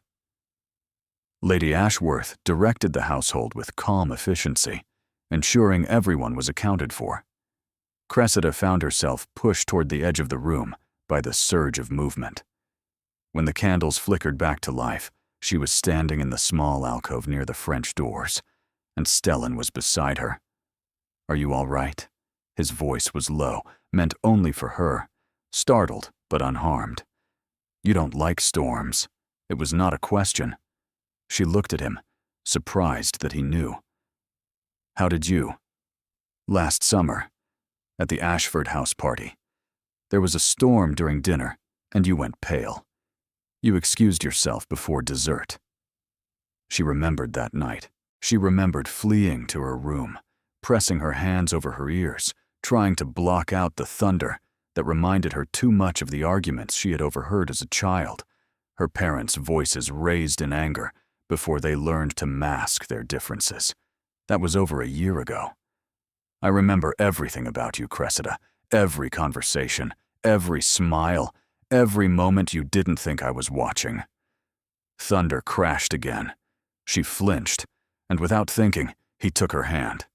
Lady Ashworth directed the household with calm efficiency, ensuring everyone was accounted for. Cressida found herself pushed toward the edge of the room by the surge of movement. When the candles flickered back to life, she was standing in the small alcove near the French doors, and Stellan was beside her. "Are you all right?" His voice was low, meant only for her, startled but unharmed. "You don't like storms." It was not a question. She looked at him, surprised that he knew. "How did you?" "Last summer, at the Ashford House party. There was a storm during dinner, and you went pale. You excused yourself before dessert." She remembered that night. She remembered fleeing to her room, pressing her hands over her ears, trying to block out the thunder that reminded her too much of the arguments she had overheard as a child, her parents' voices raised in anger before they learned to mask their differences. That was over a year ago. "I remember everything about you, Cressida, every conversation, every smile, every moment you didn't think I was watching." Thunder crashed again. She flinched, and without thinking, he took her hand.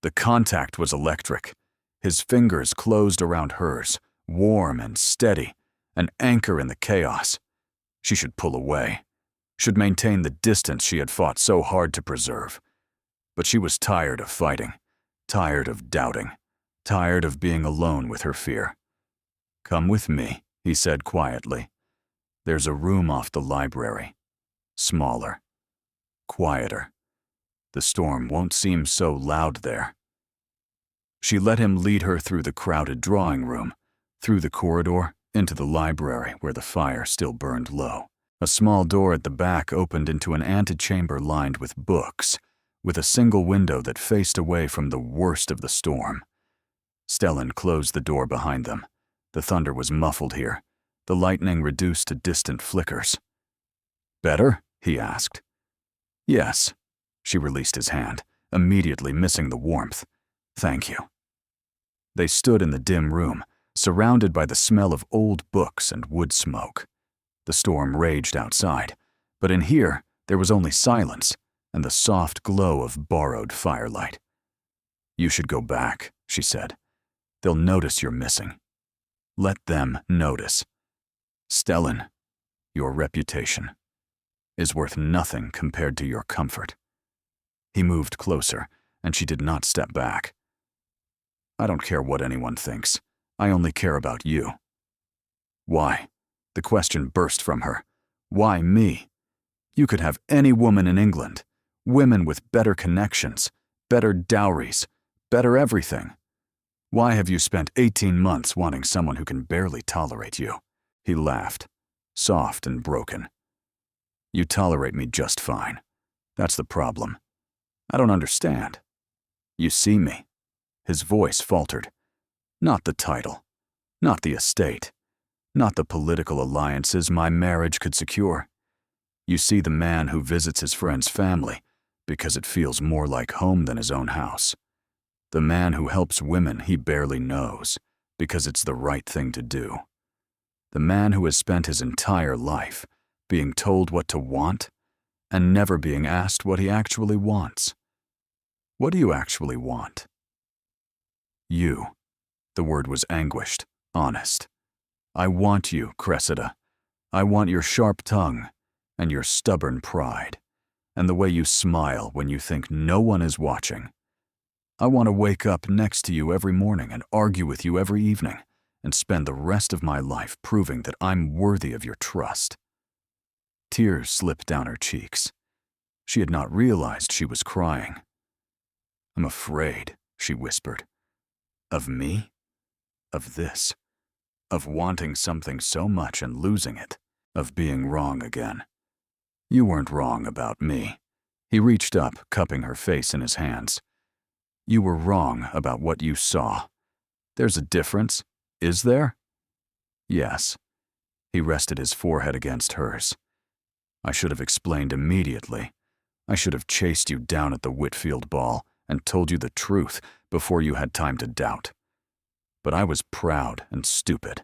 The contact was electric. His fingers closed around hers, warm and steady, an anchor in the chaos. She should pull away, should maintain the distance she had fought so hard to preserve. But she was tired of fighting, tired of doubting, tired of being alone with her fear. "Come with me," he said quietly. "There's a room off the library. Smaller. Quieter. The storm won't seem so loud there." She let him lead her through the crowded drawing room, through the corridor, into the library where the fire still burned low. A small door at the back opened into an antechamber lined with books, with a single window that faced away from the worst of the storm. Stellan closed the door behind them. The thunder was muffled here, the lightning reduced to distant flickers. "Better?" he asked. "Yes." She released his hand, immediately missing the warmth. "Thank you." They stood in the dim room, surrounded by the smell of old books and wood smoke. The storm raged outside, but in here there was only silence and the soft glow of borrowed firelight. "You should go back," she said. "They'll notice you're missing. Let them notice. Stellan, your reputation is worth nothing compared to your comfort." He moved closer, and she did not step back. "I don't care what anyone thinks. I only care about you." "Why?" The question burst from her. "Why me? You could have any woman in England, women with better connections, better dowries, better everything. Why have you spent 18 months wanting someone who can barely tolerate you?" He laughed, soft and broken. "You tolerate me just fine. That's the problem. I don't understand. You see me." His voice faltered. "Not the title. Not the estate. Not the political alliances my marriage could secure. You see the man who visits his friend's family because it feels more like home than his own house. The man who helps women he barely knows because it's the right thing to do. The man who has spent his entire life being told what to want and never being asked what he actually wants. What do you actually want? You. The word was anguished, honest. I want you, Cressida. I want your sharp tongue and your stubborn pride and the way you smile when you think no one is watching. I want to wake up next to you every morning and argue with you every evening and spend the rest of my life proving that I'm worthy of your trust. Tears slipped down her cheeks. She had not realized she was crying. I'm afraid, she whispered. Of me? Of this? Of wanting something so much and losing it? Of being wrong again? You weren't wrong about me. He reached up, cupping her face in his hands. You were wrong about what you saw. There's a difference, is there? Yes. He rested his forehead against hers. I should have explained immediately. I should have chased you down at the Whitfield ball and told you the truth before you had time to doubt. But I was proud and stupid,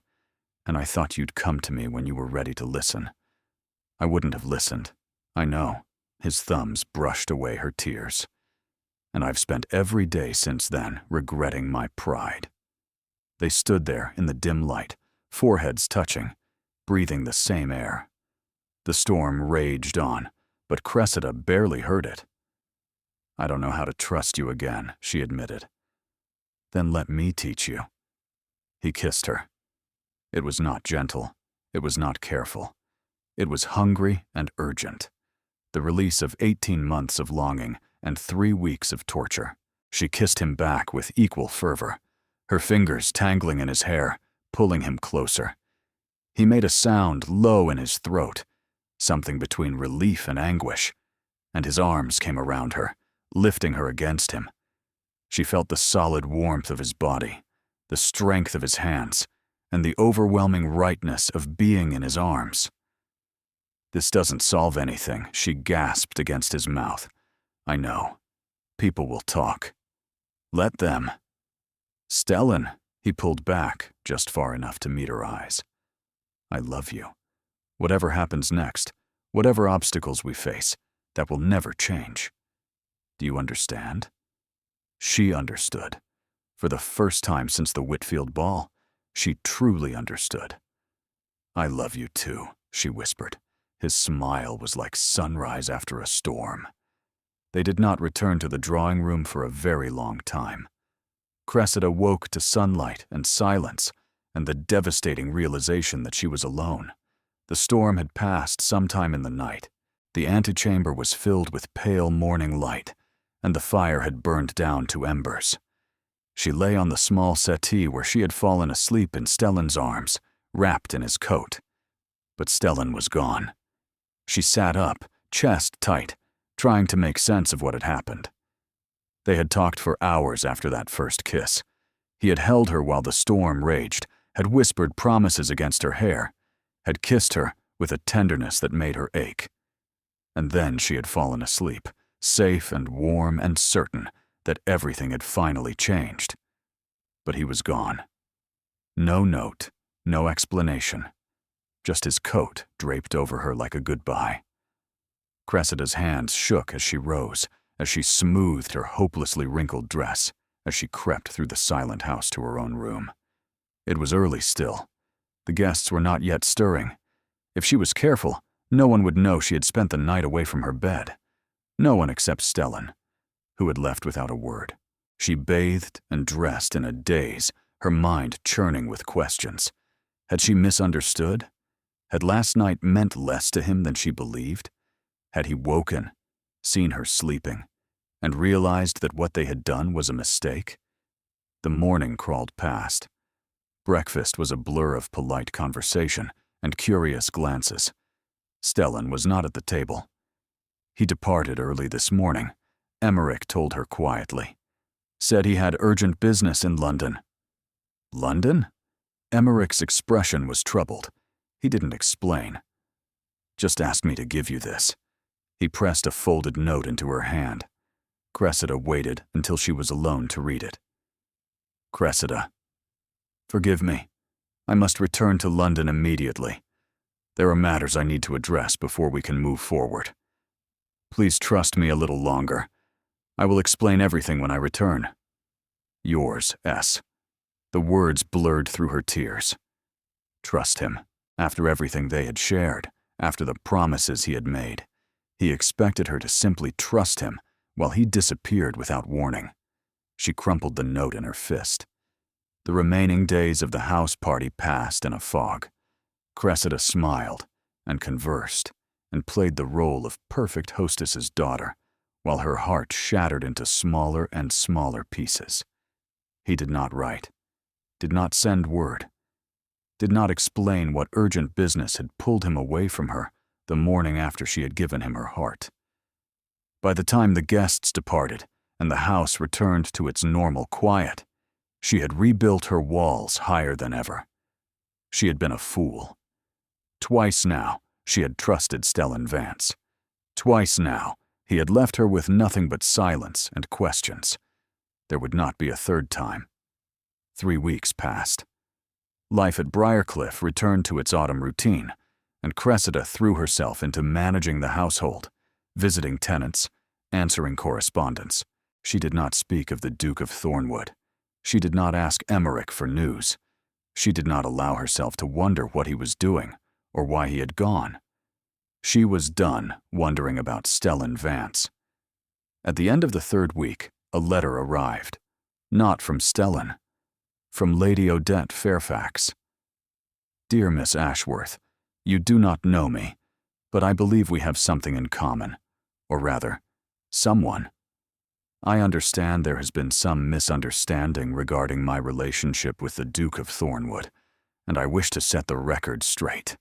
and I thought you'd come to me when you were ready to listen. I wouldn't have listened, I know. His thumbs brushed away her tears. And I've spent every day since then regretting my pride. They stood there in the dim light, foreheads touching, breathing the same air. The storm raged on, but Cressida barely heard it. I don't know how to trust you again, she admitted. Then let me teach you. He kissed her. It was not gentle. It was not careful. It was hungry and urgent. The release of 18 months of longing and 3 weeks of torture. She kissed him back with equal fervor, her fingers tangling in his hair, pulling him closer. He made a sound low in his throat, something between relief and anguish, and his arms came around her, lifting her against him. She felt the solid warmth of his body, the strength of his hands, and the overwhelming rightness of being in his arms. This doesn't solve anything, she gasped against his mouth. I know. People will talk. Let them. Stellan, he pulled back just far enough to meet her eyes. I love you. Whatever happens next, whatever obstacles we face, that will never change. Do you understand? She understood. For the first time since the Whitfield ball, she truly understood. I love you too, she whispered. His smile was like sunrise after a storm. They did not return to the drawing room for a very long time. Cressida woke to sunlight and silence and the devastating realization that she was alone. The storm had passed sometime in the night. The antechamber was filled with pale morning light, and the fire had burned down to embers. She lay on the small settee where she had fallen asleep in Stellan's arms, wrapped in his coat. But Stellan was gone. She sat up, chest tight, trying to make sense of what had happened. They had talked for hours after that first kiss. He had held her while the storm raged, had whispered promises against her hair, had kissed her with a tenderness that made her ache. And then she had fallen asleep, safe and warm and certain that everything had finally changed. But he was gone. No note, no explanation. Just his coat draped over her like a goodbye. Cressida's hands shook as she rose, as she smoothed her hopelessly wrinkled dress, as she crept through the silent house to her own room. It was early still. The guests were not yet stirring. If she was careful, no one would know she had spent the night away from her bed. No one except Stellan, who had left without a word. She bathed and dressed in a daze, her mind churning with questions. Had she misunderstood? Had last night meant less to him than she believed? Had he woken, seen her sleeping, and realized that what they had done was a mistake? The morning crawled past. Breakfast was a blur of polite conversation and curious glances. Stellan was not at the table. He departed early this morning, Emmerich told her quietly. Said he had urgent business in London. London? Emmerich's expression was troubled. He didn't explain. "Just asked me to give you this." He pressed a folded note into her hand. Cressida waited until she was alone to read it. "Cressida, forgive me. I must return to London immediately. There are matters I need to address before we can move forward. Please trust me a little longer. I will explain everything when I return. Yours, S." The words blurred through her tears. Trust him. After everything they had shared, after the promises he had made, he expected her to simply trust him while he disappeared without warning. She crumpled the note in her fist. The remaining days of the house party passed in a fog. Cressida smiled and conversed and played the role of perfect hostess's daughter, while her heart shattered into smaller and smaller pieces. He did not write, did not send word, did not explain what urgent business had pulled him away from her the morning after she had given him her heart. By the time the guests departed and the house returned to its normal quiet, she had rebuilt her walls higher than ever. She had been a fool. Twice now, she had trusted Stellan Vance. Twice now, he had left her with nothing but silence and questions. There would not be a third time. 3 weeks passed. Life at Briarcliff returned to its autumn routine, and Cressida threw herself into managing the household, visiting tenants, answering correspondence. She did not speak of the Duke of Thornwood. She did not ask Emmerich for news. She did not allow herself to wonder what he was doing or why he had gone. She was done wondering about Stellan Vance. At the end of the 3rd week, a letter arrived. Not from Stellan. From Lady Odette Fairfax. "Dear Miss Ashworth, you do not know me, but I believe we have something in common. Or rather, someone. I understand there has been some misunderstanding regarding my relationship with the Duke of Thornwood, and I wish to set the record straight.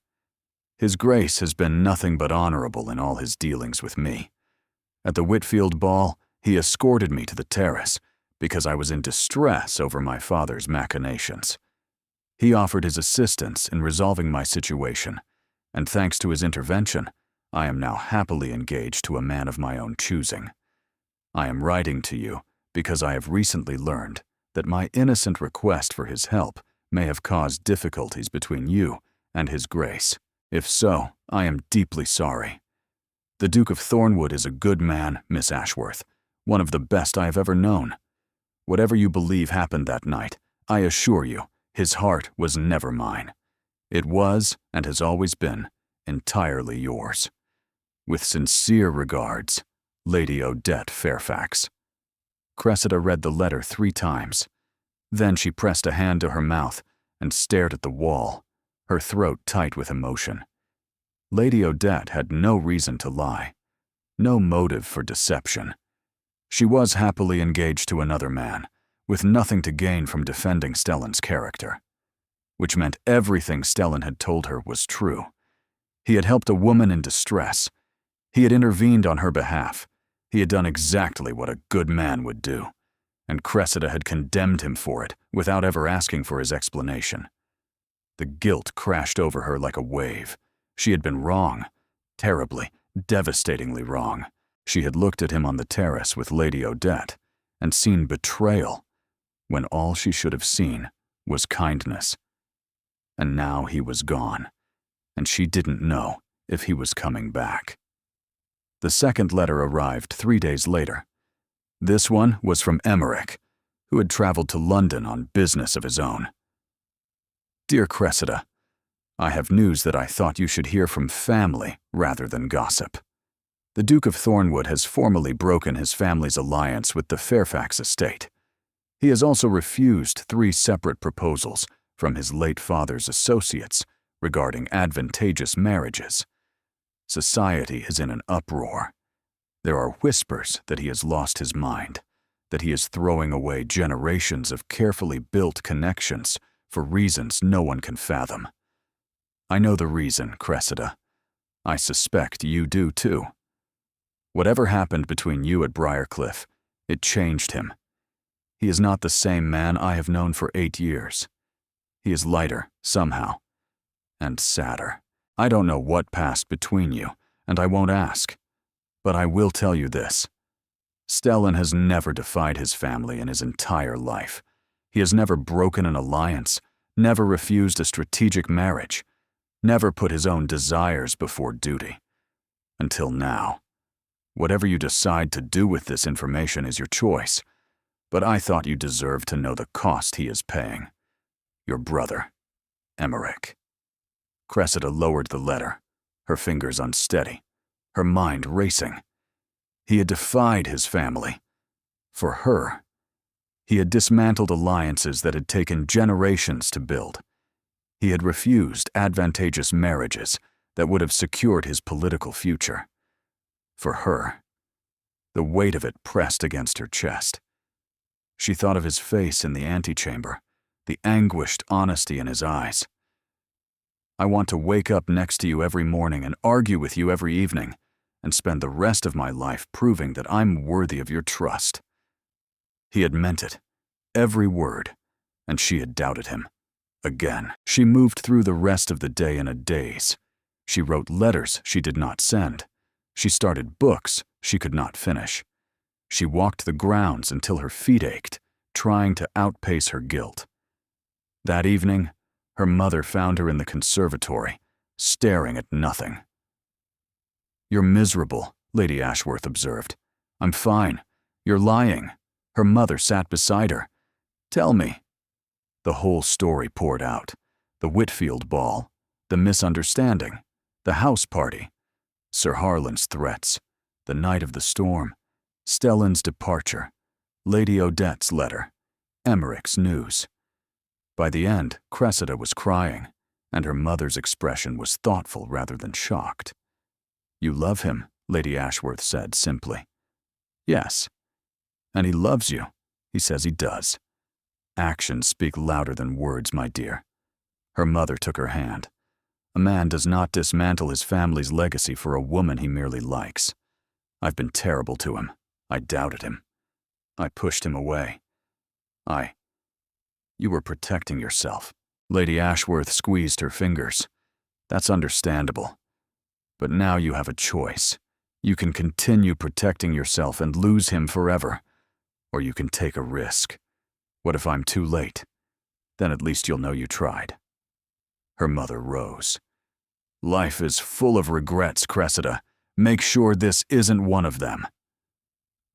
His Grace has been nothing but honorable in all his dealings with me. At the Whitfield ball, he escorted me to the terrace because I was in distress over my father's machinations. He offered his assistance in resolving my situation, and thanks to his intervention, I am now happily engaged to a man of my own choosing. I am writing to you because I have recently learned that my innocent request for his help may have caused difficulties between you and his Grace. If so, I am deeply sorry. The Duke of Thornwood is a good man, Miss Ashworth, one of the best I have ever known. Whatever you believe happened that night, I assure you, his heart was never mine. It was, and has always been, entirely yours. With sincere regards, Lady Odette Fairfax." Cressida read the letter 3 times. Then she pressed a hand to her mouth and stared at the wall, her throat tight with emotion. Lady Odette had no reason to lie, no motive for deception. She was happily engaged to another man, with nothing to gain from defending Stellan's character. Which meant everything Stellan had told her was true. He had helped a woman in distress. He had intervened on her behalf. He had done exactly what a good man would do, and Cressida had condemned him for it without ever asking for his explanation. The guilt crashed over her like a wave. She had been wrong, terribly, devastatingly wrong. She had looked at him on the terrace with Lady Odette and seen betrayal, when all she should have seen was kindness. And now he was gone, and she didn't know if he was coming back. The second letter arrived 3 days later. This one was from Emmerich, who had traveled to London on business of his own. "Dear Cressida, I have news that I thought you should hear from family rather than gossip. The Duke of Thornwood has formally broken his family's alliance with the Fairfax estate. He has also refused 3 separate proposals from his late father's associates regarding advantageous marriages. Society is in an uproar. There are whispers that he has lost his mind, that he is throwing away generations of carefully built connections for reasons no one can fathom. I know the reason, Cressida. I suspect you do too. Whatever happened between you at Briarcliff, it changed him. He is not the same man I have known for 8 years. He is lighter, somehow. And sadder. I don't know what passed between you, and I won't ask. But I will tell you this. Stellan has never defied his family in his entire life. He has never broken an alliance, never refused a strategic marriage, never put his own desires before duty. Until now. Whatever you decide to do with this information is your choice, but I thought you deserved to know the cost he is paying. Your brother, Emmerich. Cressida lowered the letter, her fingers unsteady, her mind racing. He had defied his family. For her. He had dismantled alliances that had taken generations to build. He had refused advantageous marriages that would have secured his political future. For her. The weight of it pressed against her chest. She thought of his face in the antechamber, the anguished honesty in his eyes. I want to wake up next to you every morning and argue with you every evening, and spend the rest of my life proving that I'm worthy of your trust. He had meant it, every word, and she had doubted him. Again, she moved through the rest of the day in a daze. She wrote letters she did not send. She started books she could not finish. She walked the grounds until her feet ached, trying to outpace her guilt. That evening, her mother found her in the conservatory, staring at nothing. "You're miserable," Lady Ashworth observed. "I'm fine. You're lying." Her mother sat beside her. "Tell me." The whole story poured out. The Whitfield ball, the misunderstanding, the house party, Sir Harlan's threats, the night of the storm, Stellan's departure, Lady Odette's letter, Emmerich's news. By the end, Cressida was crying, and her mother's expression was thoughtful rather than shocked. "You love him," Lady Ashworth said simply. "Yes. And he loves you. He says he does. Actions speak louder than words, my dear." Her mother took her hand. "A man does not dismantle his family's legacy for a woman he merely likes. I've been terrible to him. I doubted him. I pushed him away. You were protecting yourself." Lady Ashworth squeezed her fingers. "That's understandable. But now you have a choice. You can continue protecting yourself and lose him forever. Or you can take a risk. What if I'm too late? Then at least you'll know you tried." Her mother rose. "Life is full of regrets, Cressida. Make sure this isn't one of them."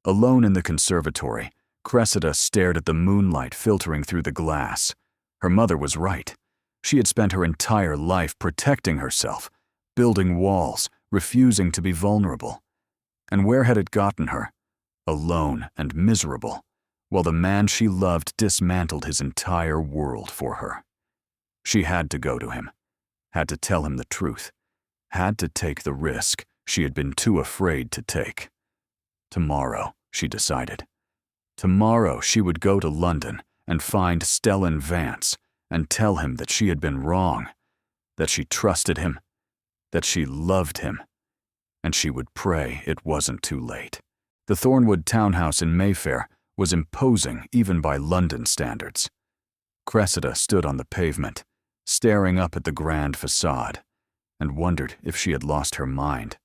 Alone in the conservatory, Cressida stared at the moonlight filtering through the glass. Her mother was right. She had spent her entire life protecting herself, building walls, refusing to be vulnerable. And where had it gotten her? Alone and miserable, while the man she loved dismantled his entire world for her. She had to go to him, had to tell him the truth, had to take the risk she had been too afraid to take. Tomorrow, she decided. Tomorrow she would go to London and find Stellan Vance and tell him that she had been wrong, that she trusted him, that she loved him, and she would pray it wasn't too late. The Thornwood townhouse in Mayfair was imposing even by London standards. Cressida stood on the pavement, staring up at the grand facade, and wondered if she had lost her mind.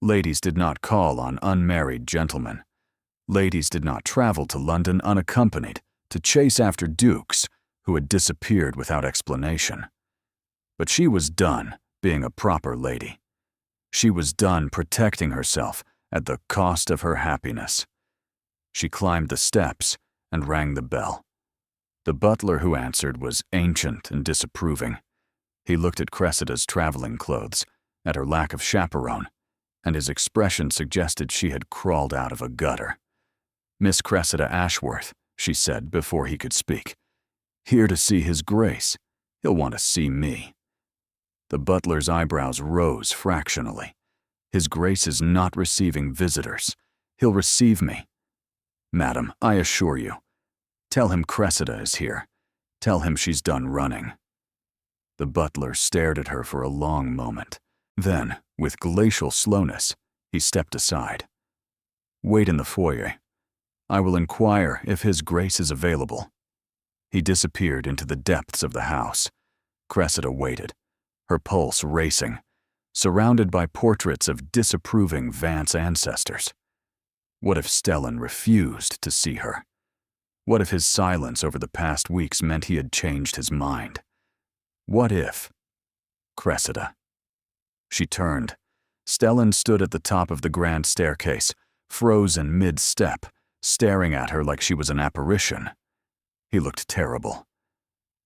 Ladies did not call on unmarried gentlemen. Ladies did not travel to London unaccompanied to chase after dukes who had disappeared without explanation. But she was done being a proper lady. She was done protecting herself at the cost of her happiness. She climbed the steps and rang the bell. The butler who answered was ancient and disapproving. He looked at Cressida's traveling clothes, at her lack of chaperone, and his expression suggested she had crawled out of a gutter. "Miss Cressida Ashworth," she said before he could speak. "Here to see His Grace. He'll want to see me." The butler's eyebrows rose fractionally. "His Grace is not receiving visitors. He'll receive me." "Madam, I assure you. Tell him Cressida is here. Tell him she's done running." The butler stared at her for a long moment. Then, with glacial slowness, he stepped aside. "Wait in the foyer. I will inquire if His Grace is available." He disappeared into the depths of the house. Cressida waited, her pulse racing, surrounded by portraits of disapproving Vance ancestors. What if Stellan refused to see her? What if his silence over the past weeks meant he had changed his mind? What if? Cressida. She turned. Stellan stood at the top of the grand staircase, frozen mid-step, staring at her like she was an apparition. He looked terrible.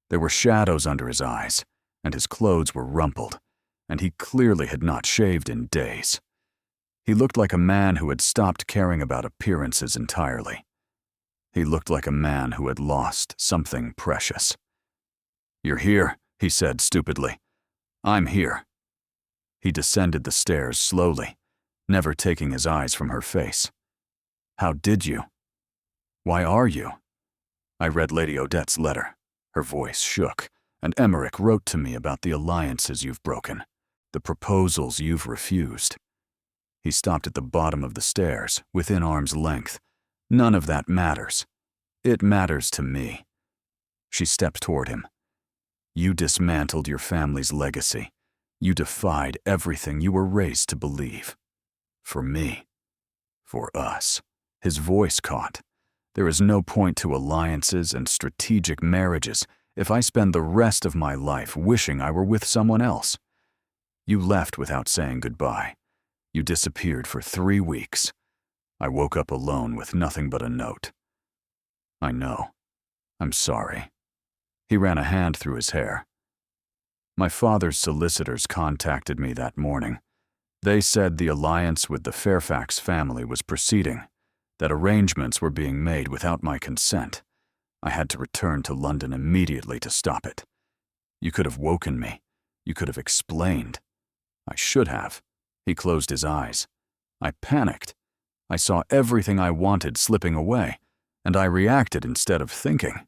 There were shadows under his eyes, and his clothes were rumpled, and he clearly had not shaved in days. He looked like a man who had stopped caring about appearances entirely. He looked like a man who had lost something precious. "You're here," he said stupidly. "I'm here." He descended the stairs slowly, never taking his eyes from her face. "How did you? Why are you?" "I read Lady Odette's letter." Her voice shook. "And Emmerich wrote to me about the alliances you've broken, the proposals you've refused." He stopped at the bottom of the stairs, within arm's length. "None of that matters. It matters to me." She stepped toward him. "You dismantled your family's legacy. You defied everything you were raised to believe. For me. For us." His voice caught. "There is no point to alliances and strategic marriages if I spend the rest of my life wishing I were with someone else. You left without saying goodbye. You disappeared for 3 weeks. I woke up alone with nothing but a note. I know. I'm sorry." He ran a hand through his hair. "My father's solicitors contacted me that morning. They said the alliance with the Fairfax family was proceeding, that arrangements were being made without my consent. I had to return to London immediately to stop it. You could have woken me. You could have explained. I should have." He closed his eyes. "I panicked. I saw everything I wanted slipping away, and I reacted instead of thinking.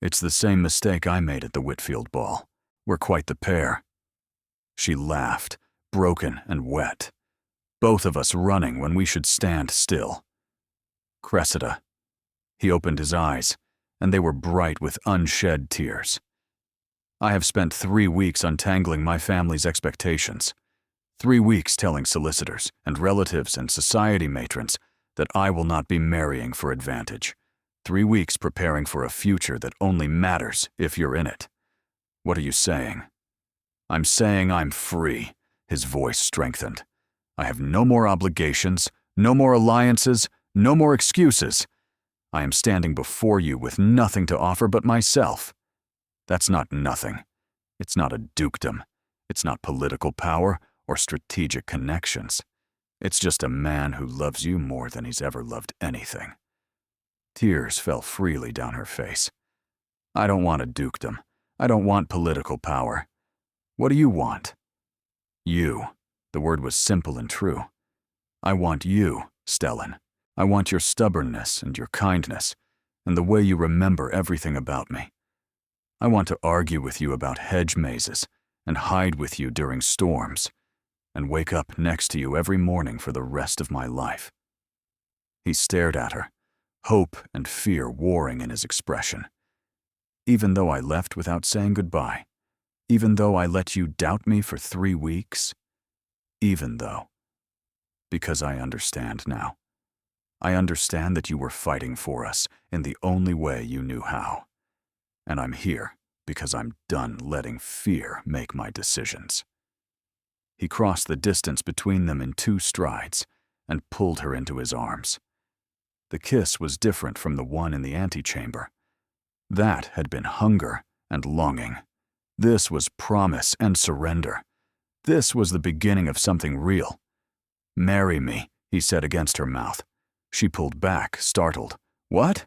It's the same mistake I made at the Whitfield ball. We're quite the pair." She laughed, broken and wet. "Both of us running when we should stand still." "Cressida." He opened his eyes, and they were bright with unshed tears. "I have spent 3 weeks untangling my family's expectations. 3 weeks telling solicitors and relatives and society matrons that I will not be marrying for advantage. 3 weeks preparing for a future that only matters if you're in it. What are you saying?" "I'm saying I'm free." His voice strengthened. "I have no more obligations, no more alliances, no more excuses. I am standing before you with nothing to offer but myself. That's not nothing. It's not a dukedom. It's not political power or strategic connections. It's just a man who loves you more than he's ever loved anything." Tears fell freely down her face. "I don't want a dukedom. I don't want political power. What do you want?" "You." The word was simple and true. "I want you, Stellan. I want your stubbornness and your kindness, and the way you remember everything about me. I want to argue with you about hedge mazes, and hide with you during storms, and wake up next to you every morning for the rest of my life." He stared at her, hope and fear warring in his expression. "Even though I left without saying goodbye, even though I let you doubt me for 3 weeks, even though. Because I understand now. I understand that you were fighting for us in the only way you knew how. And I'm here because I'm done letting fear make my decisions." He crossed the distance between them in 2 strides and pulled her into his arms. The kiss was different from the one in the antechamber. That had been hunger and longing. This was promise and surrender. This was the beginning of something real. "Marry me," he said against her mouth. She pulled back, startled. "What?"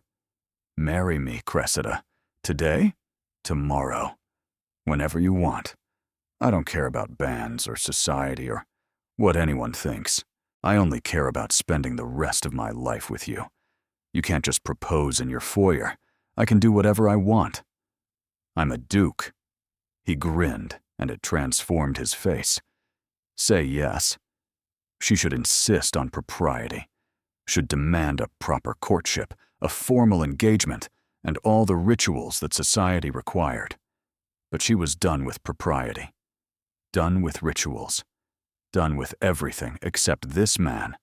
"Marry me, Cressida. Today? Tomorrow. Whenever you want. I don't care about bands or society or what anyone thinks. I only care about spending the rest of my life with you. You can't just propose in your foyer. I can do whatever I want. I'm a duke." He grinned, and it transformed his face. "Say yes." She should insist on propriety, should demand a proper courtship, a formal engagement, and all the rituals that society required. But she was done with propriety, done with rituals, done with everything except this man,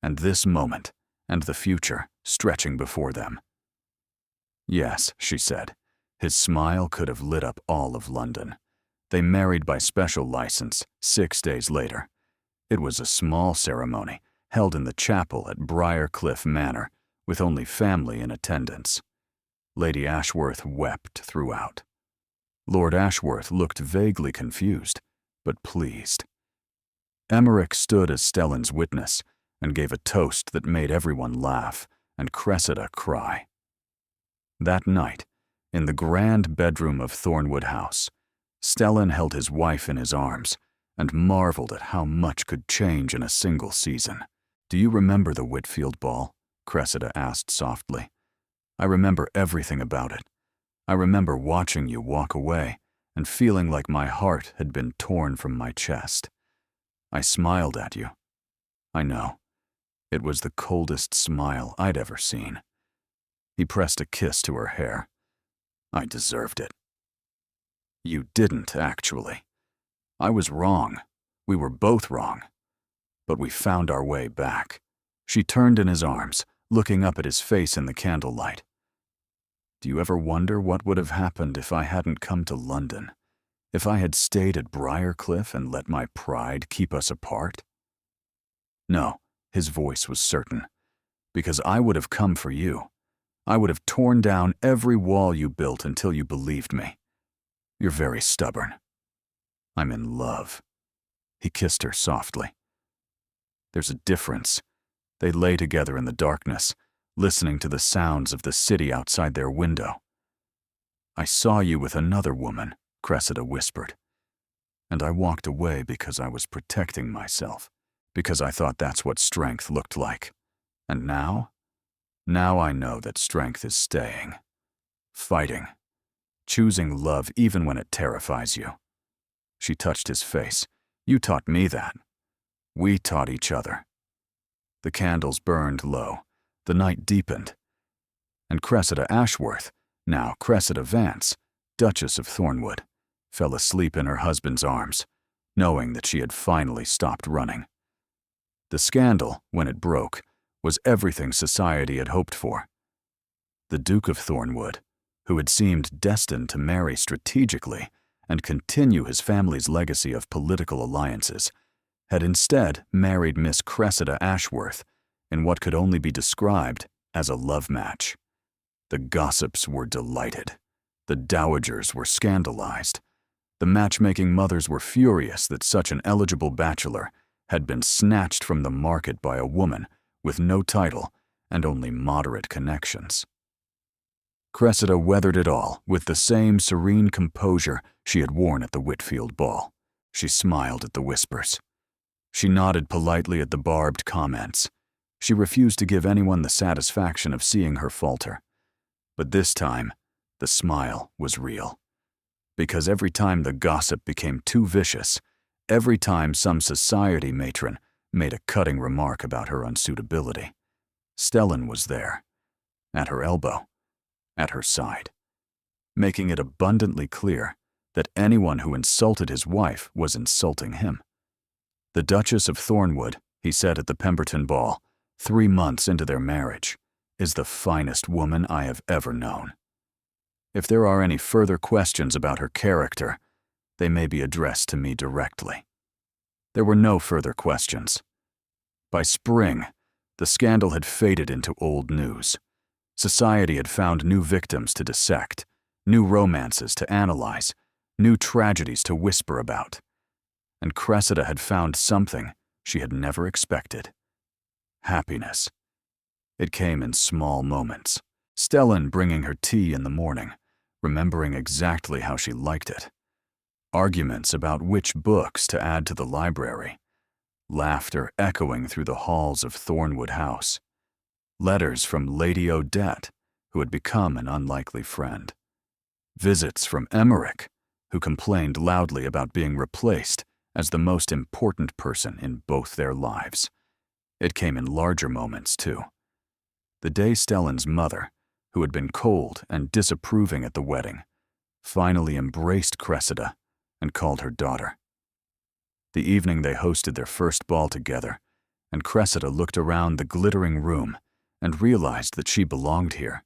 and this moment, and the future stretching before them. Yes, she said. His smile could have lit up all of London. They married by special license 6 days later. It was a small ceremony held in the chapel at Briarcliff Manor, with only family in attendance. Lady Ashworth wept throughout. Lord Ashworth looked vaguely confused, but pleased. Emmerich stood as Stellan's witness and gave a toast that made everyone laugh and Cressida cry. That night, in the grand bedroom of Thornwood House, Stellan held his wife in his arms and marveled at how much could change in a single season. "Do you remember the Whitfield ball?" Cressida asked softly. "I remember everything about it. I remember watching you walk away and feeling like my heart had been torn from my chest. I smiled at you. I know. It was the coldest smile I'd ever seen." He pressed a kiss to her hair. "I deserved it." "You didn't, actually. I was wrong. We were both wrong. But we found our way back." She turned in his arms, looking up at his face in the candlelight. "Do you ever wonder what would have happened if I hadn't come to London? If I had stayed at Briarcliff and let my pride keep us apart?" "No," his voice was certain. "Because I would have come for you. I would have torn down every wall you built until you believed me. You're very stubborn." "I'm in love." He kissed her softly. There's a difference. They lay together in the darkness, listening to the sounds of the city outside their window. "I saw you with another woman," Cressida whispered. "And I walked away because I was protecting myself, because I thought that's what strength looked like. And now? Now I know that strength is staying. Fighting. Choosing love even when it terrifies you." She touched his face. "You taught me that. We taught each other." The candles burned low. The night deepened. And Cressida Ashworth, now Cressida Vance, Duchess of Thornwood, fell asleep in her husband's arms, knowing that she had finally stopped running. The scandal, when it broke, was everything society had hoped for. The Duke of Thornwood, who had seemed destined to marry strategically and continue his family's legacy of political alliances, had instead married Miss Cressida Ashworth in what could only be described as a love match. The gossips were delighted. The dowagers were scandalized. The matchmaking mothers were furious that such an eligible bachelor had been snatched from the market by a woman with no title and only moderate connections. Cressida weathered it all with the same serene composure she had worn at the Whitfield ball. She smiled at the whispers. She nodded politely at the barbed comments. She refused to give anyone the satisfaction of seeing her falter. But this time, the smile was real. Because every time the gossip became too vicious, every time some society matron made a cutting remark about her unsuitability, Stellan was there, at her elbow, at her side, making it abundantly clear that anyone who insulted his wife was insulting him. "The Duchess of Thornwood," he said at the Pemberton ball, 3 months into their marriage, "is the finest woman I have ever known. If there are any further questions about her character, they may be addressed to me directly." There were no further questions. By spring, the scandal had faded into old news. Society had found new victims to dissect, new romances to analyze, new tragedies to whisper about. And Cressida had found something she had never expected. Happiness. It came in small moments. Stellan bringing her tea in the morning, remembering exactly how she liked it. Arguments about which books to add to the library. Laughter echoing through the halls of Thornwood House. Letters from Lady Odette, who had become an unlikely friend. Visits from Emmerich, who complained loudly about being replaced as the most important person in both their lives. It came in larger moments, too. The day Stellan's mother, who had been cold and disapproving at the wedding, finally embraced Cressida and called her daughter. The evening they hosted their first ball together, and Cressida looked around the glittering room and realized that she belonged here,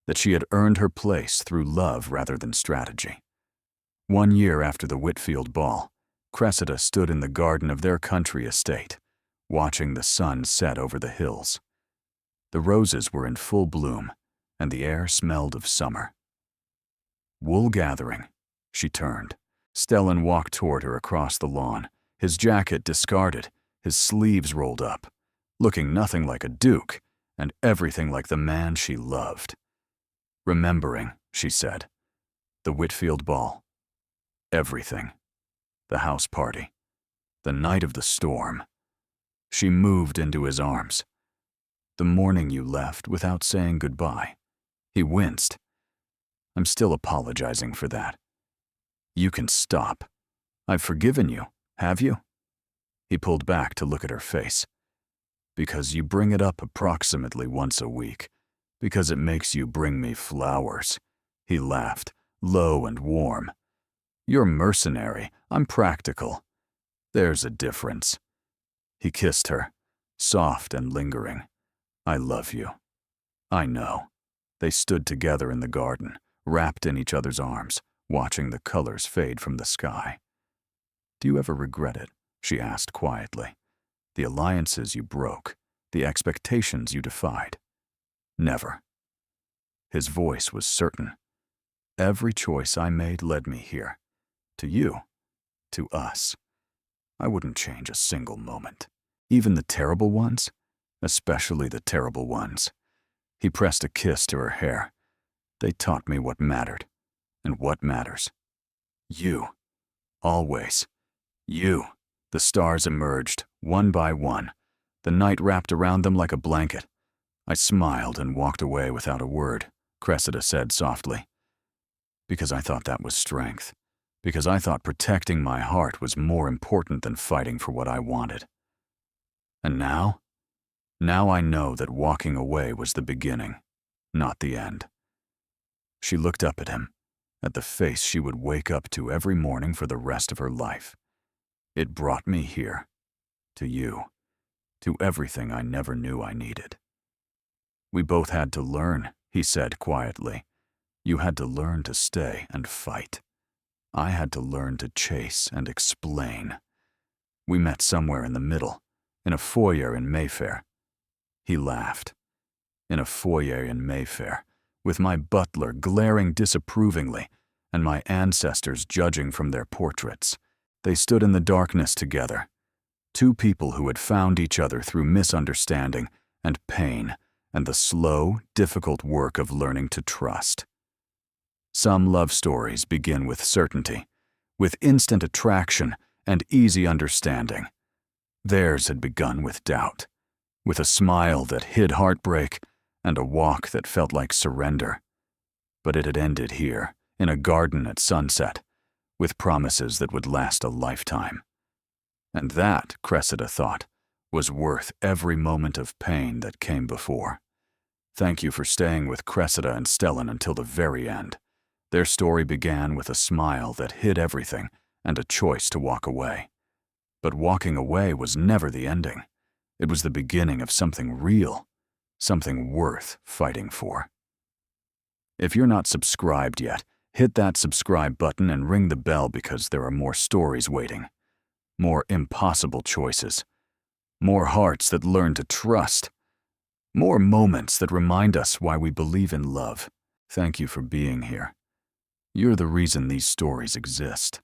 that she had earned her place through love rather than strategy. 1 year after the Whitfield ball, Cressida stood in the garden of their country estate, watching the sun set over the hills. The roses were in full bloom, and the air smelled of summer. Wool gathering, she turned. Stellan walked toward her across the lawn, his jacket discarded, his sleeves rolled up, looking nothing like a duke, and everything like the man she loved. Remembering, she said, the Whitfield ball. Everything. The house party. The night of the storm. She moved into his arms. The morning you left without saying goodbye. He winced. I'm still apologizing for that. You can stop. I've forgiven you, have you? He pulled back to look at her face. Because you bring it up approximately once a week. Because it makes you bring me flowers. He laughed, low and warm. You're mercenary, I'm practical. There's a difference. He kissed her, soft and lingering. I love you. I know. They stood together in the garden, wrapped in each other's arms, watching the colors fade from the sky. Do you ever regret it? She asked quietly. The alliances you broke, the expectations you defied. Never. His voice was certain. Every choice I made led me here. To you. To us. I wouldn't change a single moment. Even the terrible ones? Especially the terrible ones. He pressed a kiss to her hair. They taught me what mattered. And what matters. You. Always. You. The stars emerged, one by one. The night wrapped around them like a blanket. I smiled and walked away without a word, Cressida said softly. Because I thought that was strength. Because I thought protecting my heart was more important than fighting for what I wanted. And now? Now I know that walking away was the beginning, not the end. She looked up at him, at the face she would wake up to every morning for the rest of her life. It brought me here, to you, to everything I never knew I needed. We both had to learn, he said quietly. You had to learn to stay and fight. I had to learn to chase and explain. We met somewhere in the middle, in a foyer in Mayfair. He laughed. In a foyer in Mayfair, with my butler glaring disapprovingly and my ancestors judging from their portraits. They stood in the darkness together. Two people who had found each other through misunderstanding and pain and the slow, difficult work of learning to trust. Some love stories begin with certainty, with instant attraction and easy understanding. Theirs had begun with doubt, with a smile that hid heartbreak and a walk that felt like surrender. But it had ended here, in a garden at sunset, with promises that would last a lifetime. And that, Cressida thought, was worth every moment of pain that came before. Thank you for staying with Cressida and Stellan until the very end. Their story began with a smile that hid everything and a choice to walk away. But walking away was never the ending. It was the beginning of something real, something worth fighting for. If you're not subscribed yet, hit that subscribe button and ring the bell because there are more stories waiting. More impossible choices. More hearts that learn to trust. More moments that remind us why we believe in love. Thank you for being here. You're the reason these stories exist.